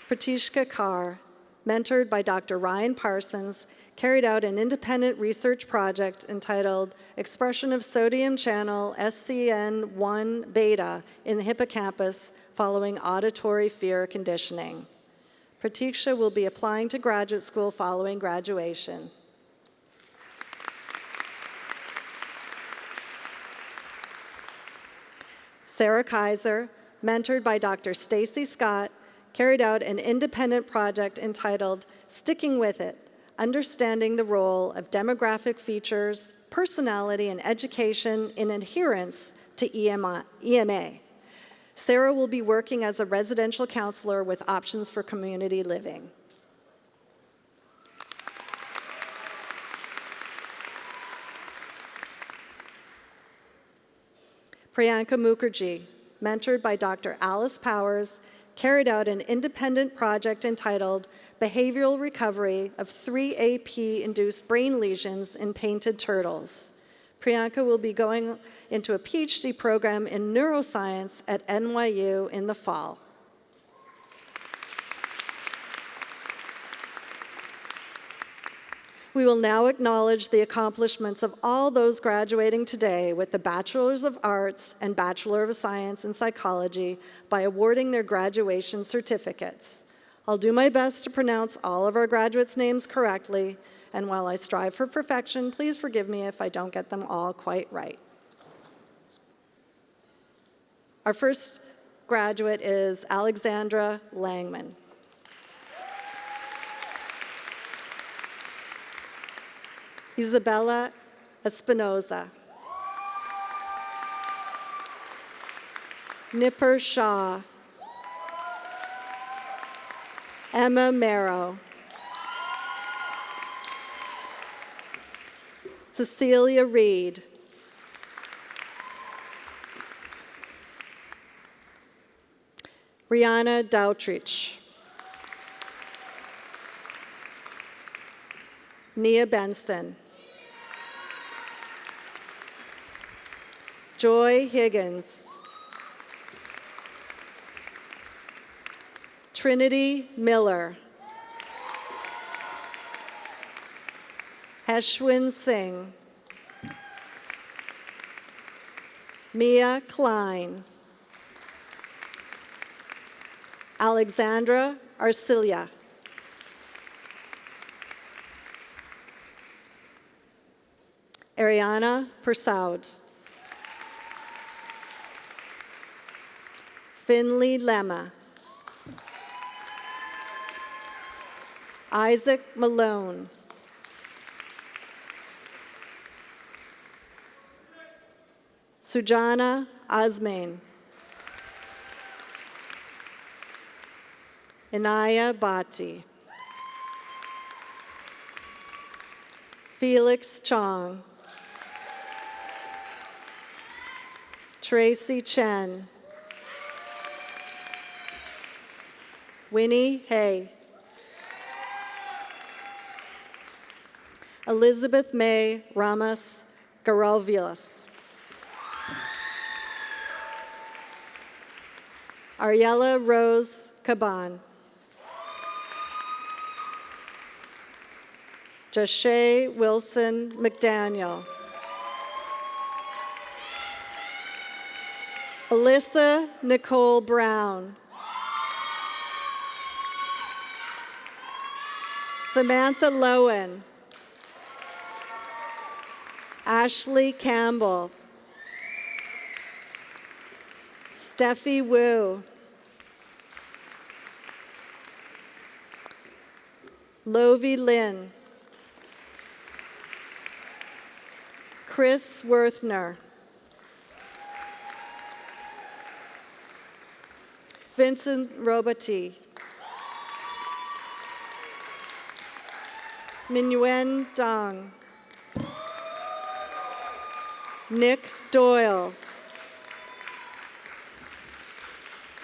Pratishka Kaur, mentored by Dr. Ryan Parsons, carried out an independent research project entitled Expression of Sodium Channel SCN1 Beta in the Hippocampus following auditory fear conditioning. Pratiksha will be applying to graduate school following graduation. Sarah Kaiser, mentored by Dr. Stacy Scott, carried out an independent project entitled Sticking With It, Understanding the Role of Demographic Features, Personality, and Education in Adherence to EMA. Sarah will be working as a residential counselor with options for community living. Priyanka Mukherjee, mentored by Dr. Alice Powers, carried out an independent project entitled Behavioral Recovery of 3AP-induced brain lesions in painted turtles. Priyanka will be going into a PhD program in neuroscience at NYU in the fall. We will now acknowledge the accomplishments of all those graduating today with the Bachelors of Arts and Bachelor of Science in Psychology by awarding their graduation certificates. I'll do my best to pronounce all of our graduates' names correctly, and while I strive for perfection, please forgive me if I don't get them all quite right. Our first graduate is Alexandra Langman. Isabella Espinoza. Nipper Shah. Emma Marrow. Cecilia Reed. Rihanna Doutrich. Nia Benson. Joy Higgins. Trinity Miller. Ashwin Singh. Mia Klein. Alexandra Arcilia. Ariana Persaud. Finley Lemma. Isaac Malone. Sujana Osmain. Inaya Bhatti. Felix Chong. Tracy Chen. Winnie Hay. Elizabeth May Ramos Garalvilas. Ariella Rose Caban. Jashay Wilson McDaniel. Alyssa Nicole Brown. Samantha Lowen. Ashley Campbell. Steffi Wu. Lovi Lin. Chris Worthner. Vincent Robati. Minuyen Dong. Nick Doyle.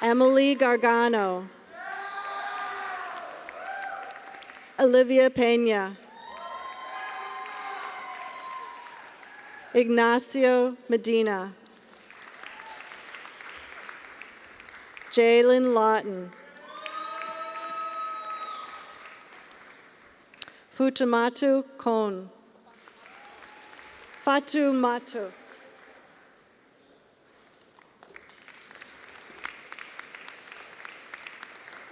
Emily Gargano. Olivia Pena. Ignacio Medina. Jalen Lawton. Futamatu Kon. Fatumatu.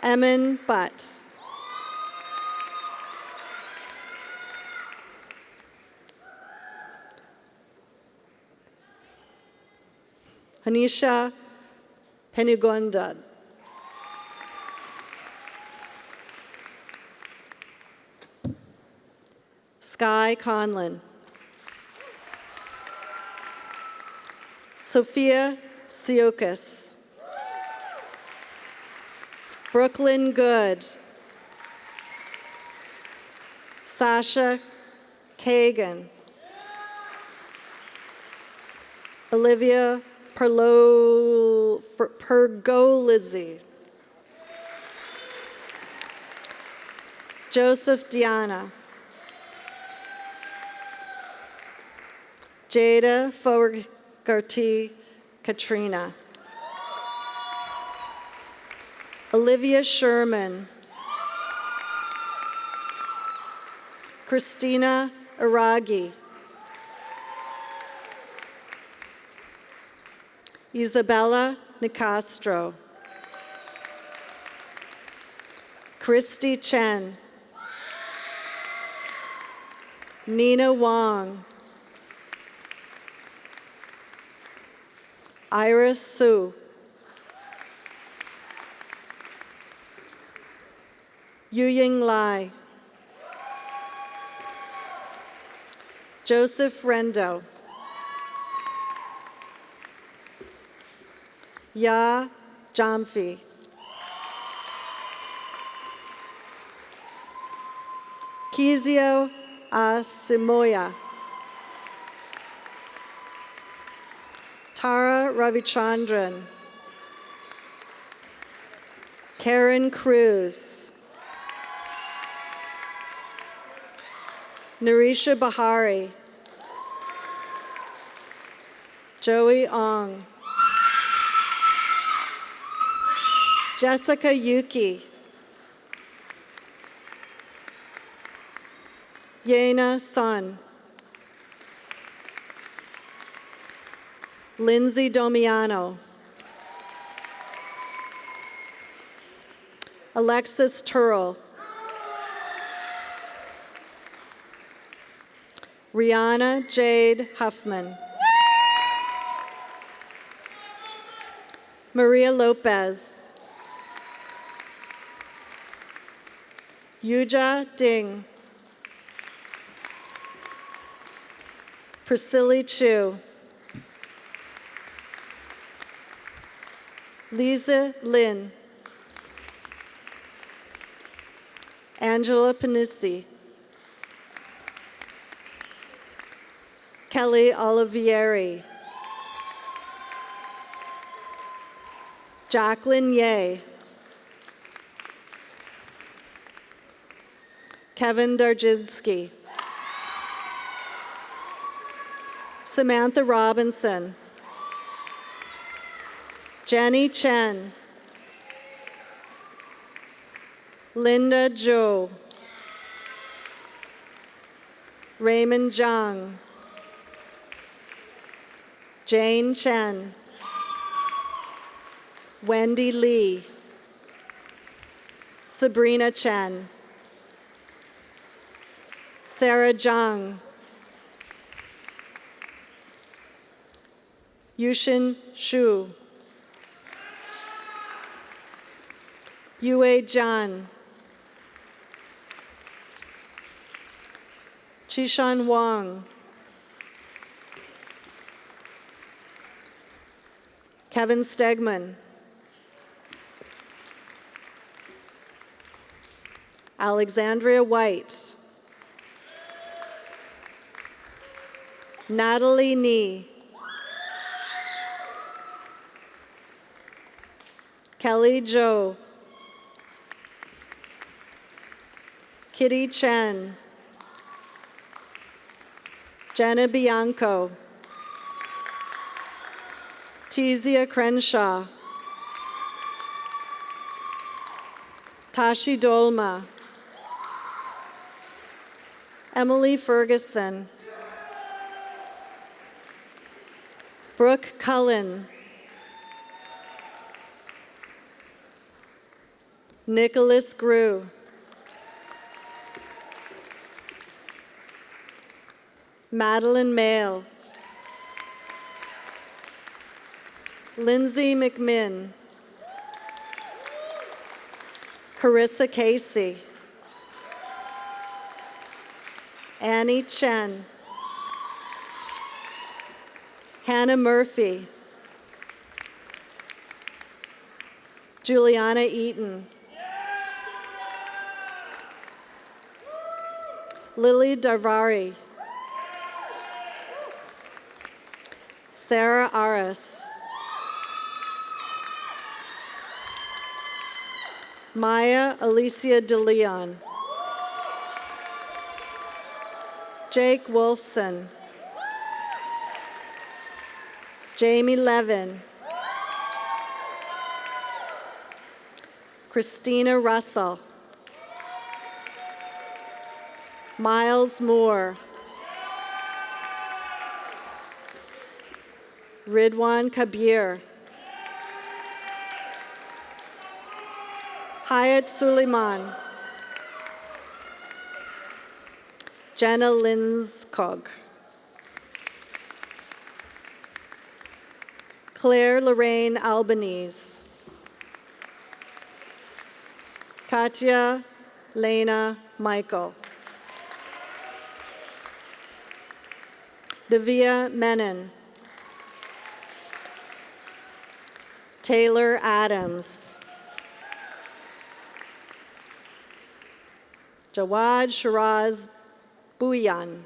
Emin Butt. Hanisha Penugondad. Sky Conlon. Sophia Siokas. Brooklyn Good. Sasha Kagan. Olivia Pergolizzi. Joseph Diana. Jada Fogarty Katrina. Olivia Sherman. Christina Aragi. Isabella Nicastro. Christy Chen. Nina Wong. Iris Su. Yuying Lai. Joseph Rendo. Ya Jamfi. Kizio Asimoya. Tara Ravichandran. Karen Cruz. Narisha Bahari, Joey Ong, Jessica Yuki, Yena Sun, Lindsay Domiano, Alexis Turrell, Rihanna Jade Huffman, Maria Lopez, Yuja Ding, Priscilla Chu, Lisa Lin, Angela Panisi, Kelly Olivieri, Jacqueline Ye, Kevin Darjinsky, Samantha Robinson, Jenny Chen, Linda Zhou, Raymond Zhang, Jane Chen, Wendy Lee, Sabrina Chen, Sarah Zhang, Yushin Shu, Yue Zhan, Chishan Wang, Kevin Stegman, Alexandria White, Natalie Nee, Kelly Zhou, Kitty Chen, Jenna Bianco, Tizia Crenshaw, Tashi Dolma, Emily Ferguson, Brooke Cullen, Nicholas Grew, Madeline Mail, Lindsay McMinn, Carissa Casey, Annie Chen, Hannah Murphy, Juliana Eaton, Lily Darvari, Sarah Aris, Maya Alicia DeLeon, Jake Wolfson, Jamie Levin, Christina Russell, Miles Moore, Ridwan Kabir, Hayat Suleiman, Jenna Linskog, Claire Lorraine Albanese, Katya Lena Michael, Davia Menon, Taylor Adams, Jawad Shiraz Bouyan,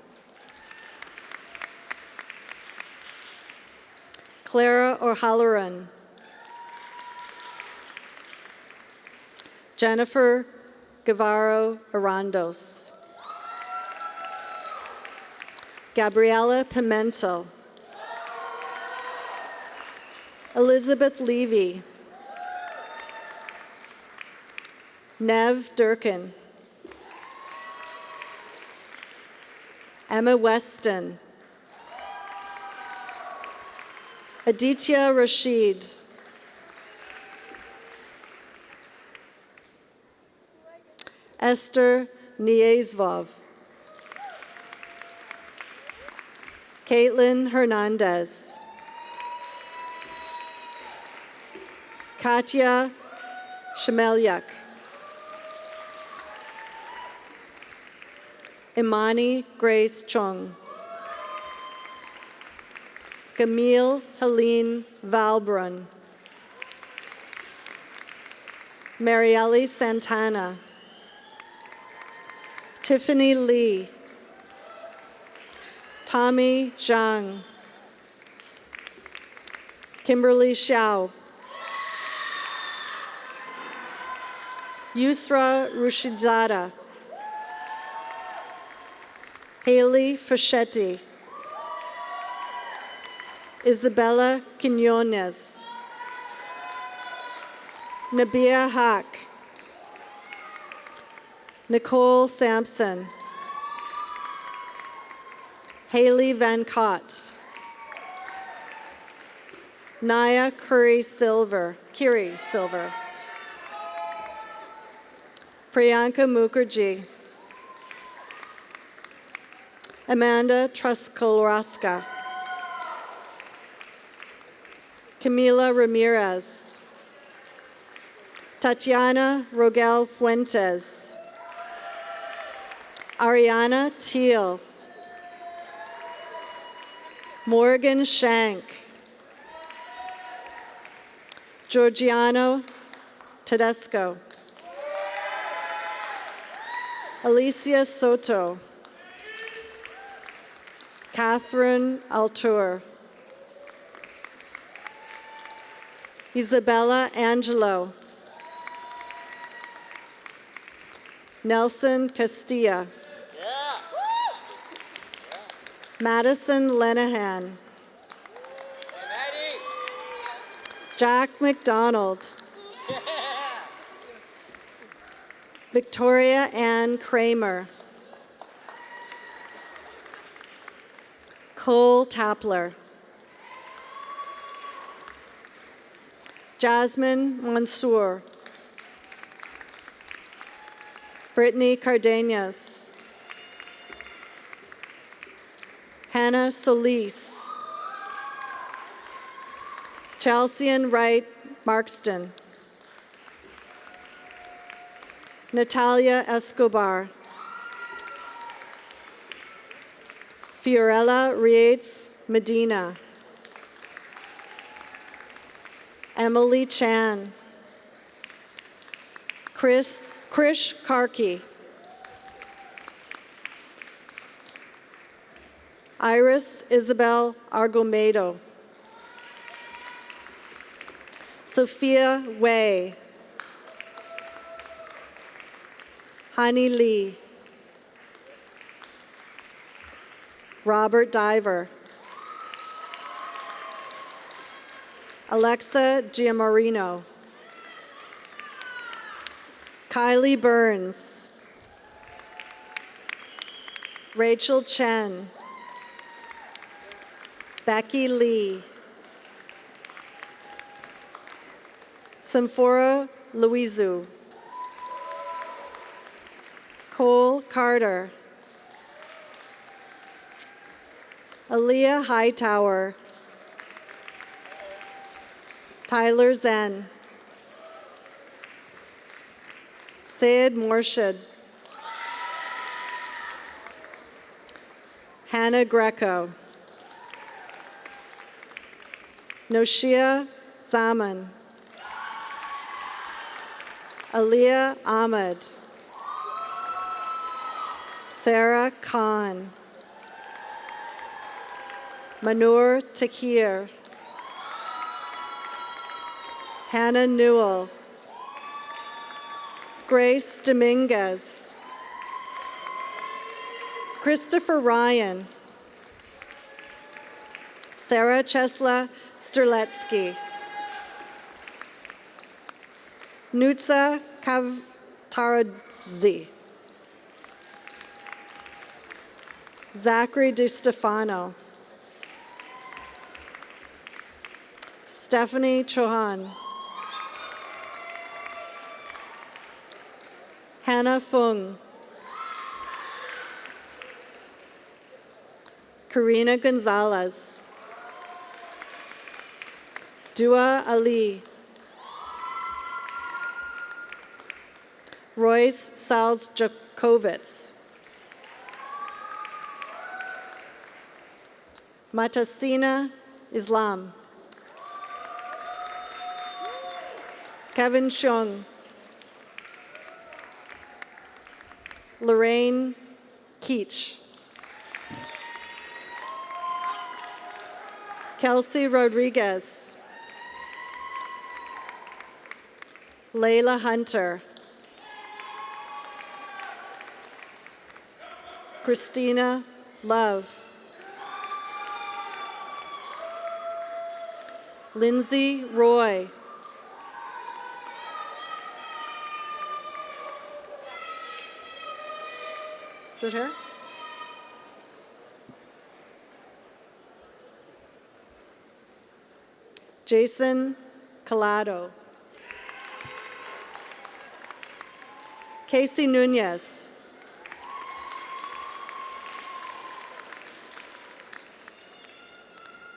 Clara O'Halloran, Jennifer Guevaro Arandos, Gabriella Pimentel, Elizabeth Levy, Nev Durkin, Emma Weston, Aditya Rashid, Esther Niezvov, Caitlin Hernandez, Katya Shemelyak, Imani Grace Chung, Camille Helene Valbrun, Marielle Santana, Tiffany Lee, Tommy Zhang, Kimberly Xiao, Yusra Rushizada, Haley Fischetti, Isabella Quinones, Nabia Haq, Nicole Sampson, Haley Van Cott, Naya Kiri Silver, Priyanka Mukherjee, Amanda Truskolaska, Camila Ramirez, Tatiana Rogel Fuentes, Ariana Teal, Morgan Shank, Georgiano Tedesco, Alicia Soto, Catherine Altour, Isabella Angelo, Nelson Castilla, Madison Lenahan, Jack McDonald, Victoria Ann Kramer, Cole Tapler, Jasmine Mansour, Brittany Cardenas, Hannah Solis, Chelsean Wright Markston, Natalia Escobar, Fiorella Rietz Medina, Emily Chan, Krish Karki, Iris Isabel Argomedo, Sophia Wei, Hani Lee, Robert Diver, Alexa Giamarino, Kylie Burns, Rachel Chen, Becky Lee, Samphora Louisu, Cole Carter, Aaliyah Hightower, Tyler Zen, Sayed Morshid, Hannah Greco, Noshia Zaman, Aliyah Ahmed, Sarah Khan, Manur Takir, Hannah Newell, Grace Dominguez, Christopher Ryan, Sarah Chesla Sterletsky. Nutsa Kavtaradzi. Zachary DiStefano. Stephanie Chauhan. Hannah Fung. Karina Gonzalez. Dua Ali. Royce Salzjakovitz. Matasina Islam. Kevin Chung. Lorraine Keach. Kelsey Rodriguez. Layla Hunter. Christina Love. Lindsay Roy. Is it her? Jason Collado. Casey Nunez.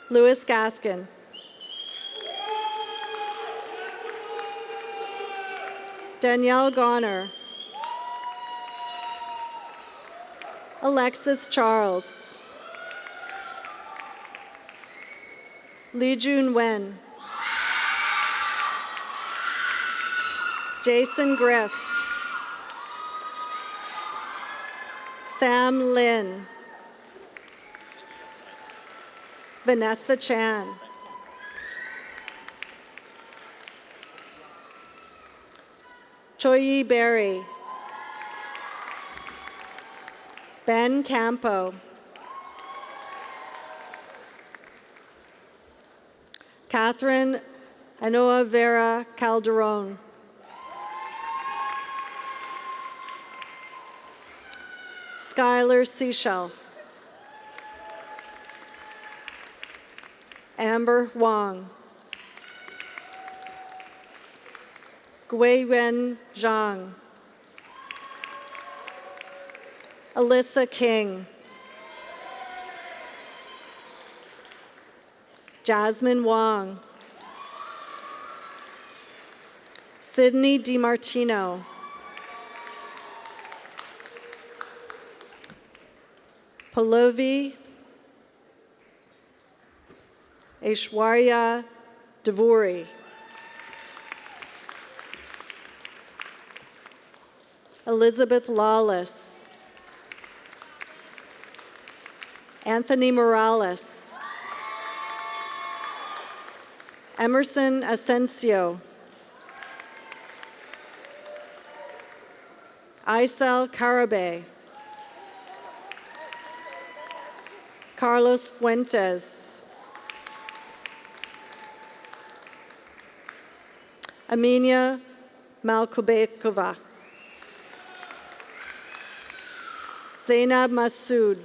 Louis Gaskin. Danielle Goner. Alexis Charles. Li Jun Wen. Jason Griff. Sam Lin. Vanessa Chan. Choi Berry. Ben Campo. Catherine Anoa Vera Calderon. Skylar Seychelle. Amber Wong. Guiwen Zhang. Alyssa King. Jasmine Wong. Sydney DiMartino. Pallavi Aishwarya Devuri. Elizabeth Lawless. Anthony Morales. Emerson Asensio. Aisel Carabe. Carlos Fuentes. Aminia Malkobekova. Zainab Masood.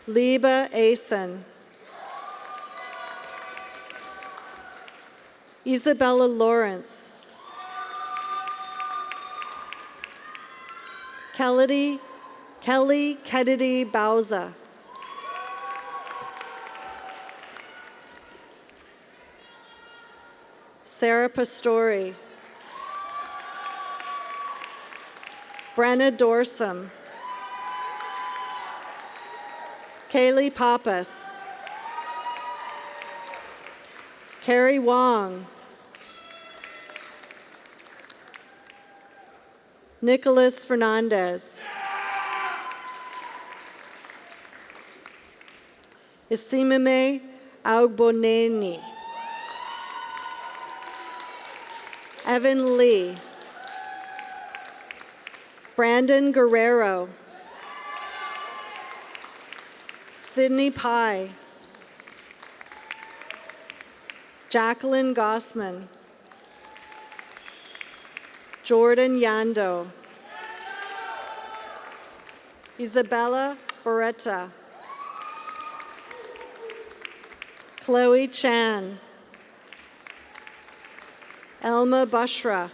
Liba Asen. Isabella Lawrence. Kelly Kennedy Bauza. Sarah Pastori. Brenna Dorsum. Kaylee Pappas. Carrie Wong. Nicholas Fernandez. Isimime Auboneni. Evan Lee. Brandon Guerrero. Sydney Pye, Jacqueline Gossman, Jordan Yando, Isabella Beretta, Chloe Chan, Elma Bushra,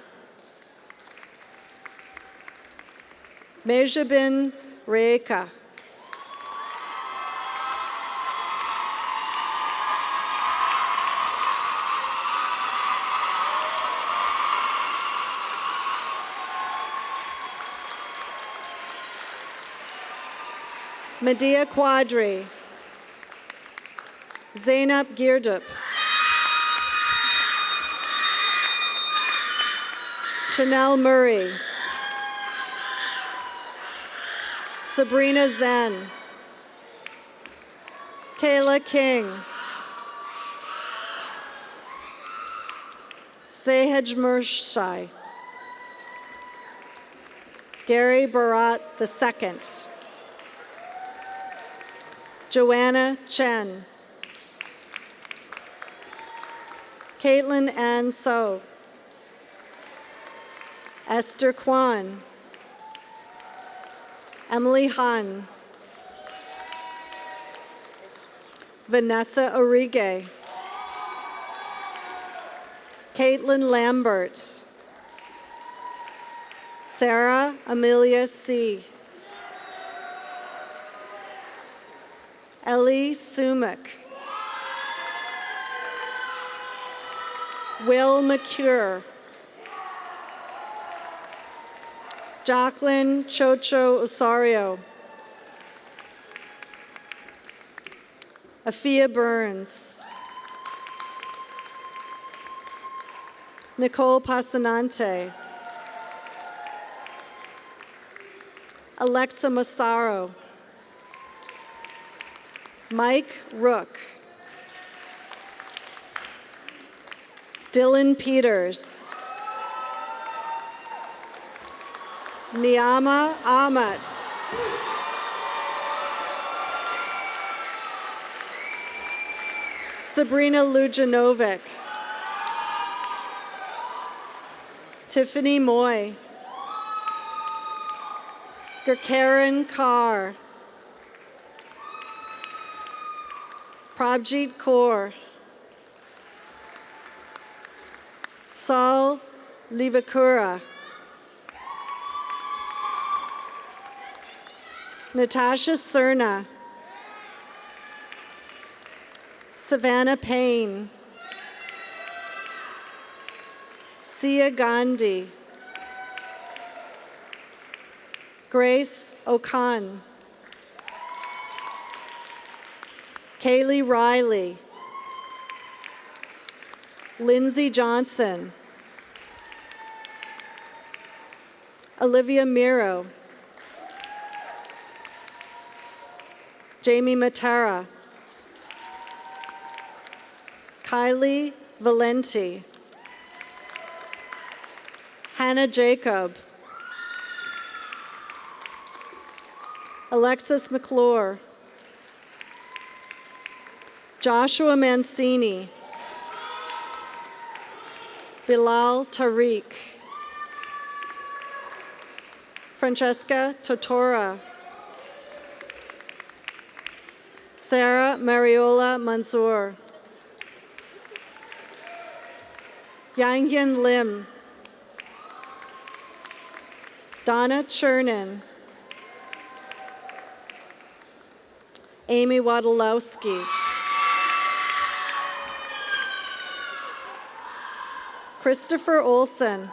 Mejabin Reika, Medea Quadri, Zainab Girdup, Chanel Murray, Sabrina Zen, Kayla King, Sahaj Murshai, Gary Barat II, Joanna Chen, Caitlin Ann So, Esther Kwan, Emily Han, Vanessa Orige, Caitlin Lambert, Sarah Amelia C., Ellie Sumak, Will McCure, Jacqueline Chocho Osorio, Afia Burns, Nicole Pasanante, Alexa Massaro, Mike Rook, Dylan Peters, Niyama Ahmed, Sabrina Lujanovic, Tiffany Moy, Gurkaren Kaur, Prabjit Kaur, Saul Livakura, Natasha Cerna, Savannah Payne, Sia Gandhi, Grace Okan, Kaylee Riley, Lindsay Johnson, Olivia Miro, Jamie Matera, Kylie Valenti, Hannah Jacob, Alexis McClure, Joshua Mancini, Bilal Tariq, Francesca Totora, Sarah Mariola Mansour, Yangyan Lim, Donna Chernin, Amy Wadolowski, Christopher Olson,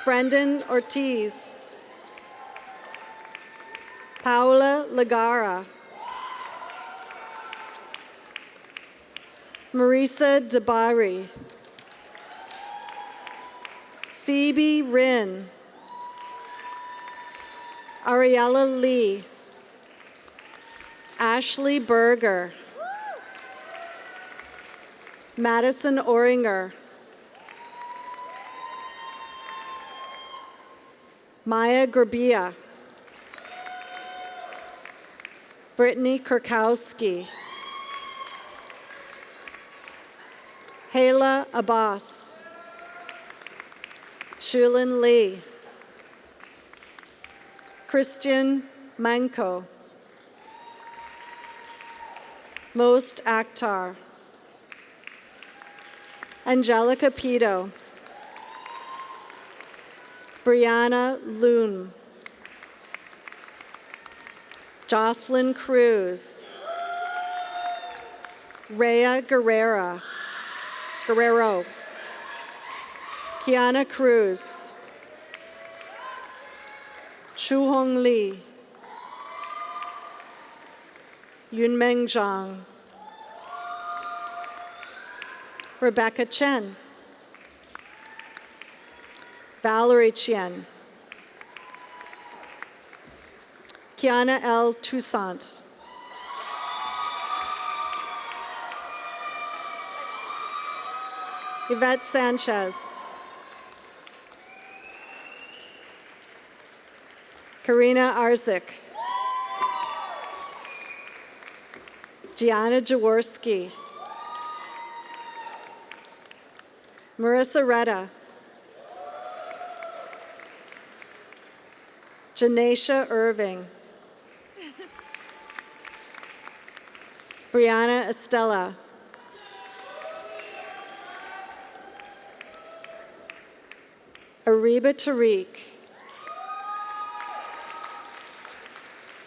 Brendan Ortiz, Paula Lagara, Marisa Dabari, Phoebe Rin, Ariella Lee, Ashley Berger, Madison Oringer, Maya Gerbia, Brittany Kurkowski, Hayla Abbas, Shulin Lee, Christian Manko, Most Akhtar, Angelica Pito, Brianna Loon, Jocelyn Cruz, Rhea Guerrero, Kiana Cruz, Chu Hong Lee, Yunmeng Zhang, Rebecca Chen, Valerie Chien, Kiana L. Toussaint, Yvette Sanchez, Karina Arzik, Gianna Jaworski, Marissa Retta, Janaisha Irving, Brianna Estella, Ariba Tariq,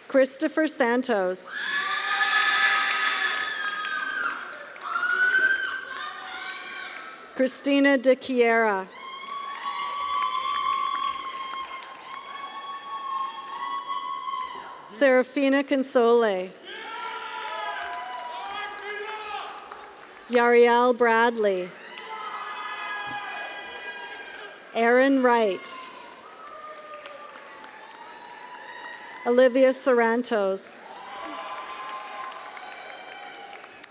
Christopher Santos, Christina De Chiara, Serafina Console, Yariel Bradley, Aaron Wright, Olivia Sorrentos,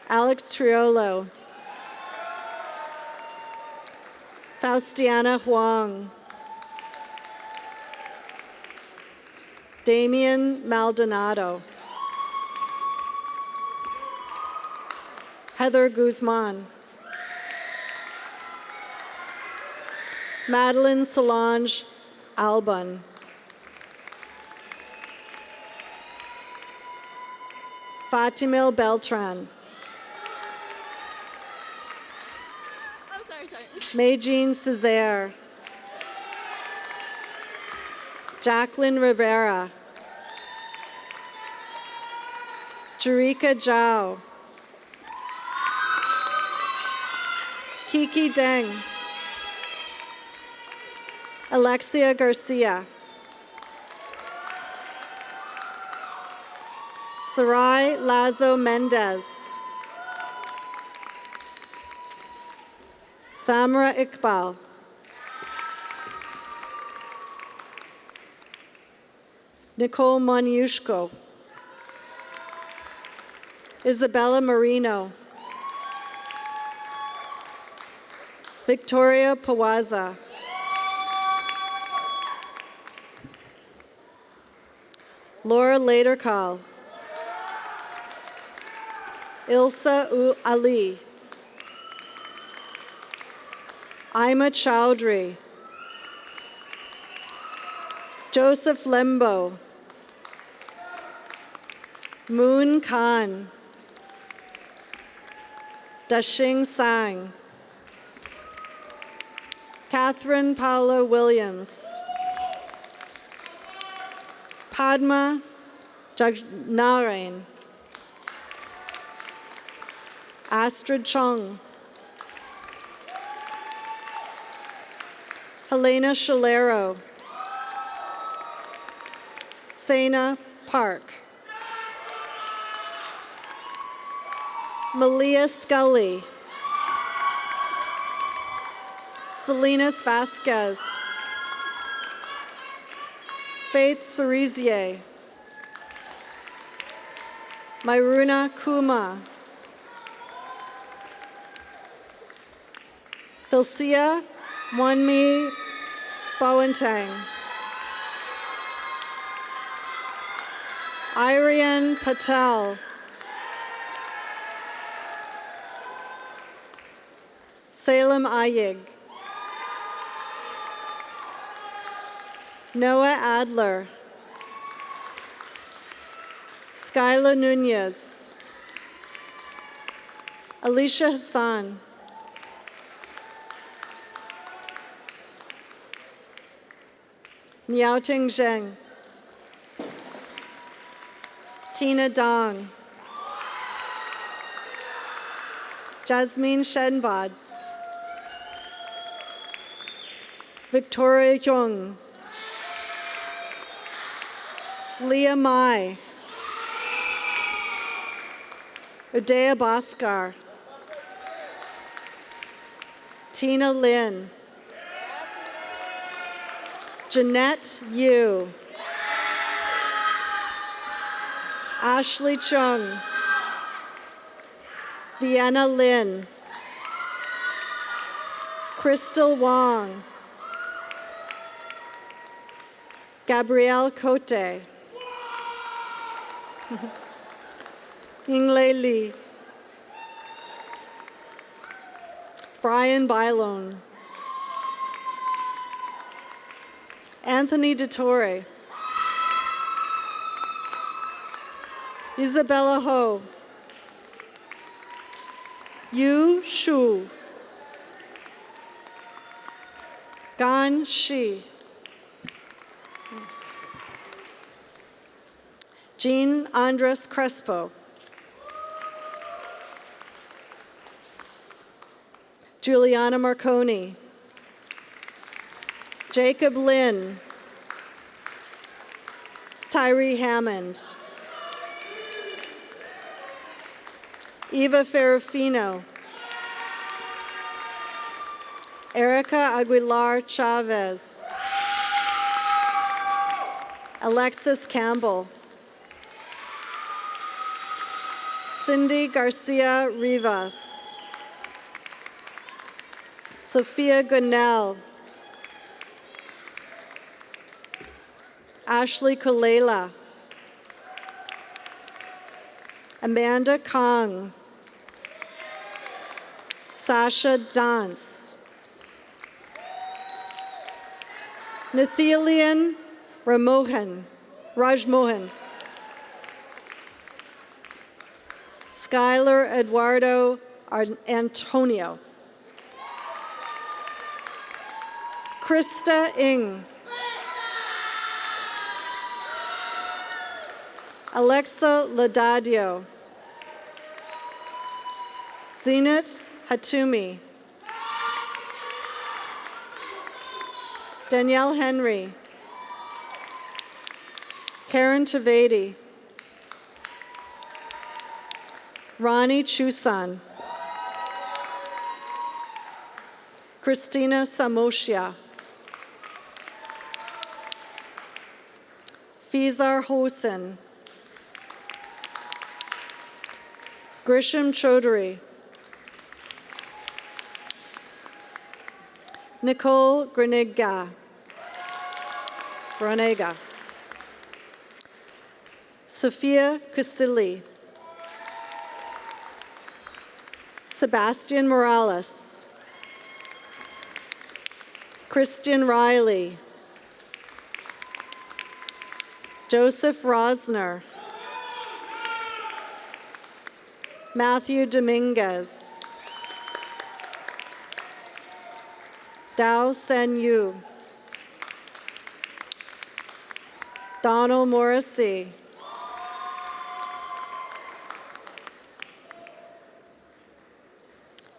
Alex Triolo, Faustiana Huang, Damian Maldonado, Heather Guzman, Madeline Solange Albon, Fatimil Beltran, Maygene Césaire, Jacqueline Rivera, Jerika Zhao, Kiki Deng, Alexia Garcia, Sarai Lazo Mendez, Samra Iqbal, Nicole Monyushko, Isabella Marino, Victoria Pawaza, Laura Laderkal, Ilsa Ali, Ima Chowdhury, Joseph Lembo, Moon Khan, Dashing Sang, Catherine Paula Williams, Padma Jagnarain, Astrid Chung, Helena Shalero, Sena Park, Malia Scully, Salinas Vasquez, Faith Cerisier, Myruna Kuma, Thilcia Mwanmi Boentang, Aryan Patel. Salem Ayig. Noah Adler. Skyla Nunez. Alicia Hassan. Miaoting Zheng. Tina Dong. Jasmine Shenbad. Victoria Young. Leah Mai. Udaya Bhaskar. Tina Lin. Jeanette Yu. Ashley Chung. Vienna Lin. Crystal Wong. Gabrielle Cote. Yinglei Li. Brian Bailon. Anthony DeTore. Isabella Ho. Yu Shu. Gan Shi. Jean Andres Crespo. Juliana Marconi. Jacob Lynn. Tyree Hammond. Eva Ferrufino. Erica Aguilar Chavez. Alexis Campbell. Cindy Garcia Rivas. Sophia Gunnell. Ashley Kulela. Amanda Kong. Sasha Dance. Nathalian Rajmohan. Skylar Eduardo Antonio. Krista Ng. Alexa Ladadio. Zenit Hatumi. Danielle Henry. Karen Tavedi. Ronnie Chusan. Christina Samoshia. Fizar Hossain. Grisham Chaudhary. Nicole Granega. Sophia Casilli. Sebastian Morales. Christian Riley. Joseph Rosner. Matthew Dominguez. Dao Sen Yu. Donald Morrissey.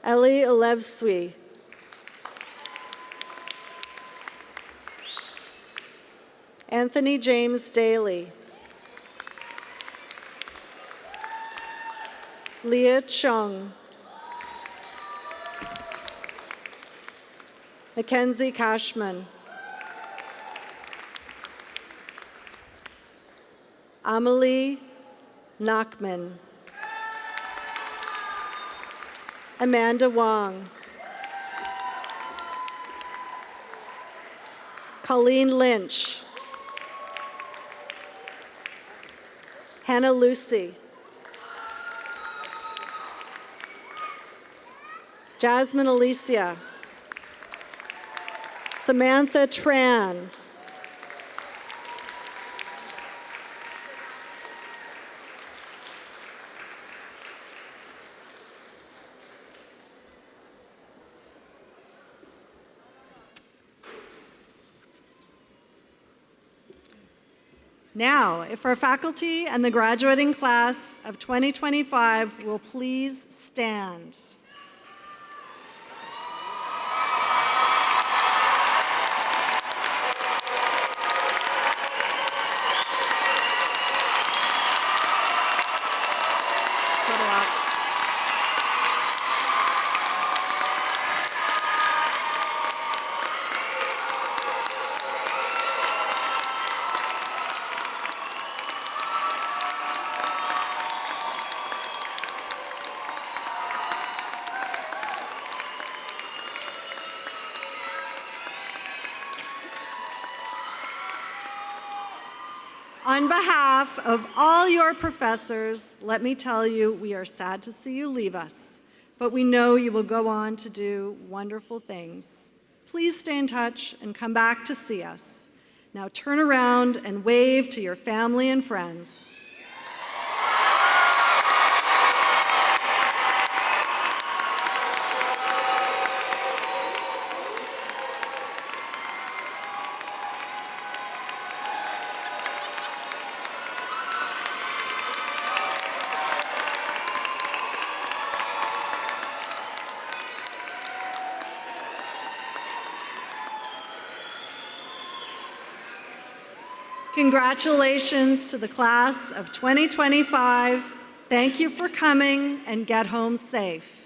Ellie Alevsui. Anthony James Daly. Leah Chung. Mackenzie Cashman. Amelie Nachman. Amanda Wong. Colleen Lynch. Hannah Lucy. Jasmine Alicia. Samantha Tran. Now, if our faculty and the graduating class of 2025 will please stand. On behalf of all your professors, let me tell you, we are sad to see you leave us, but we know you will go on to do wonderful things. Please stay in touch and come back to see us. Now turn around and wave to your family and friends. Congratulations to the class of 2025. Thank you for coming, and get home safe.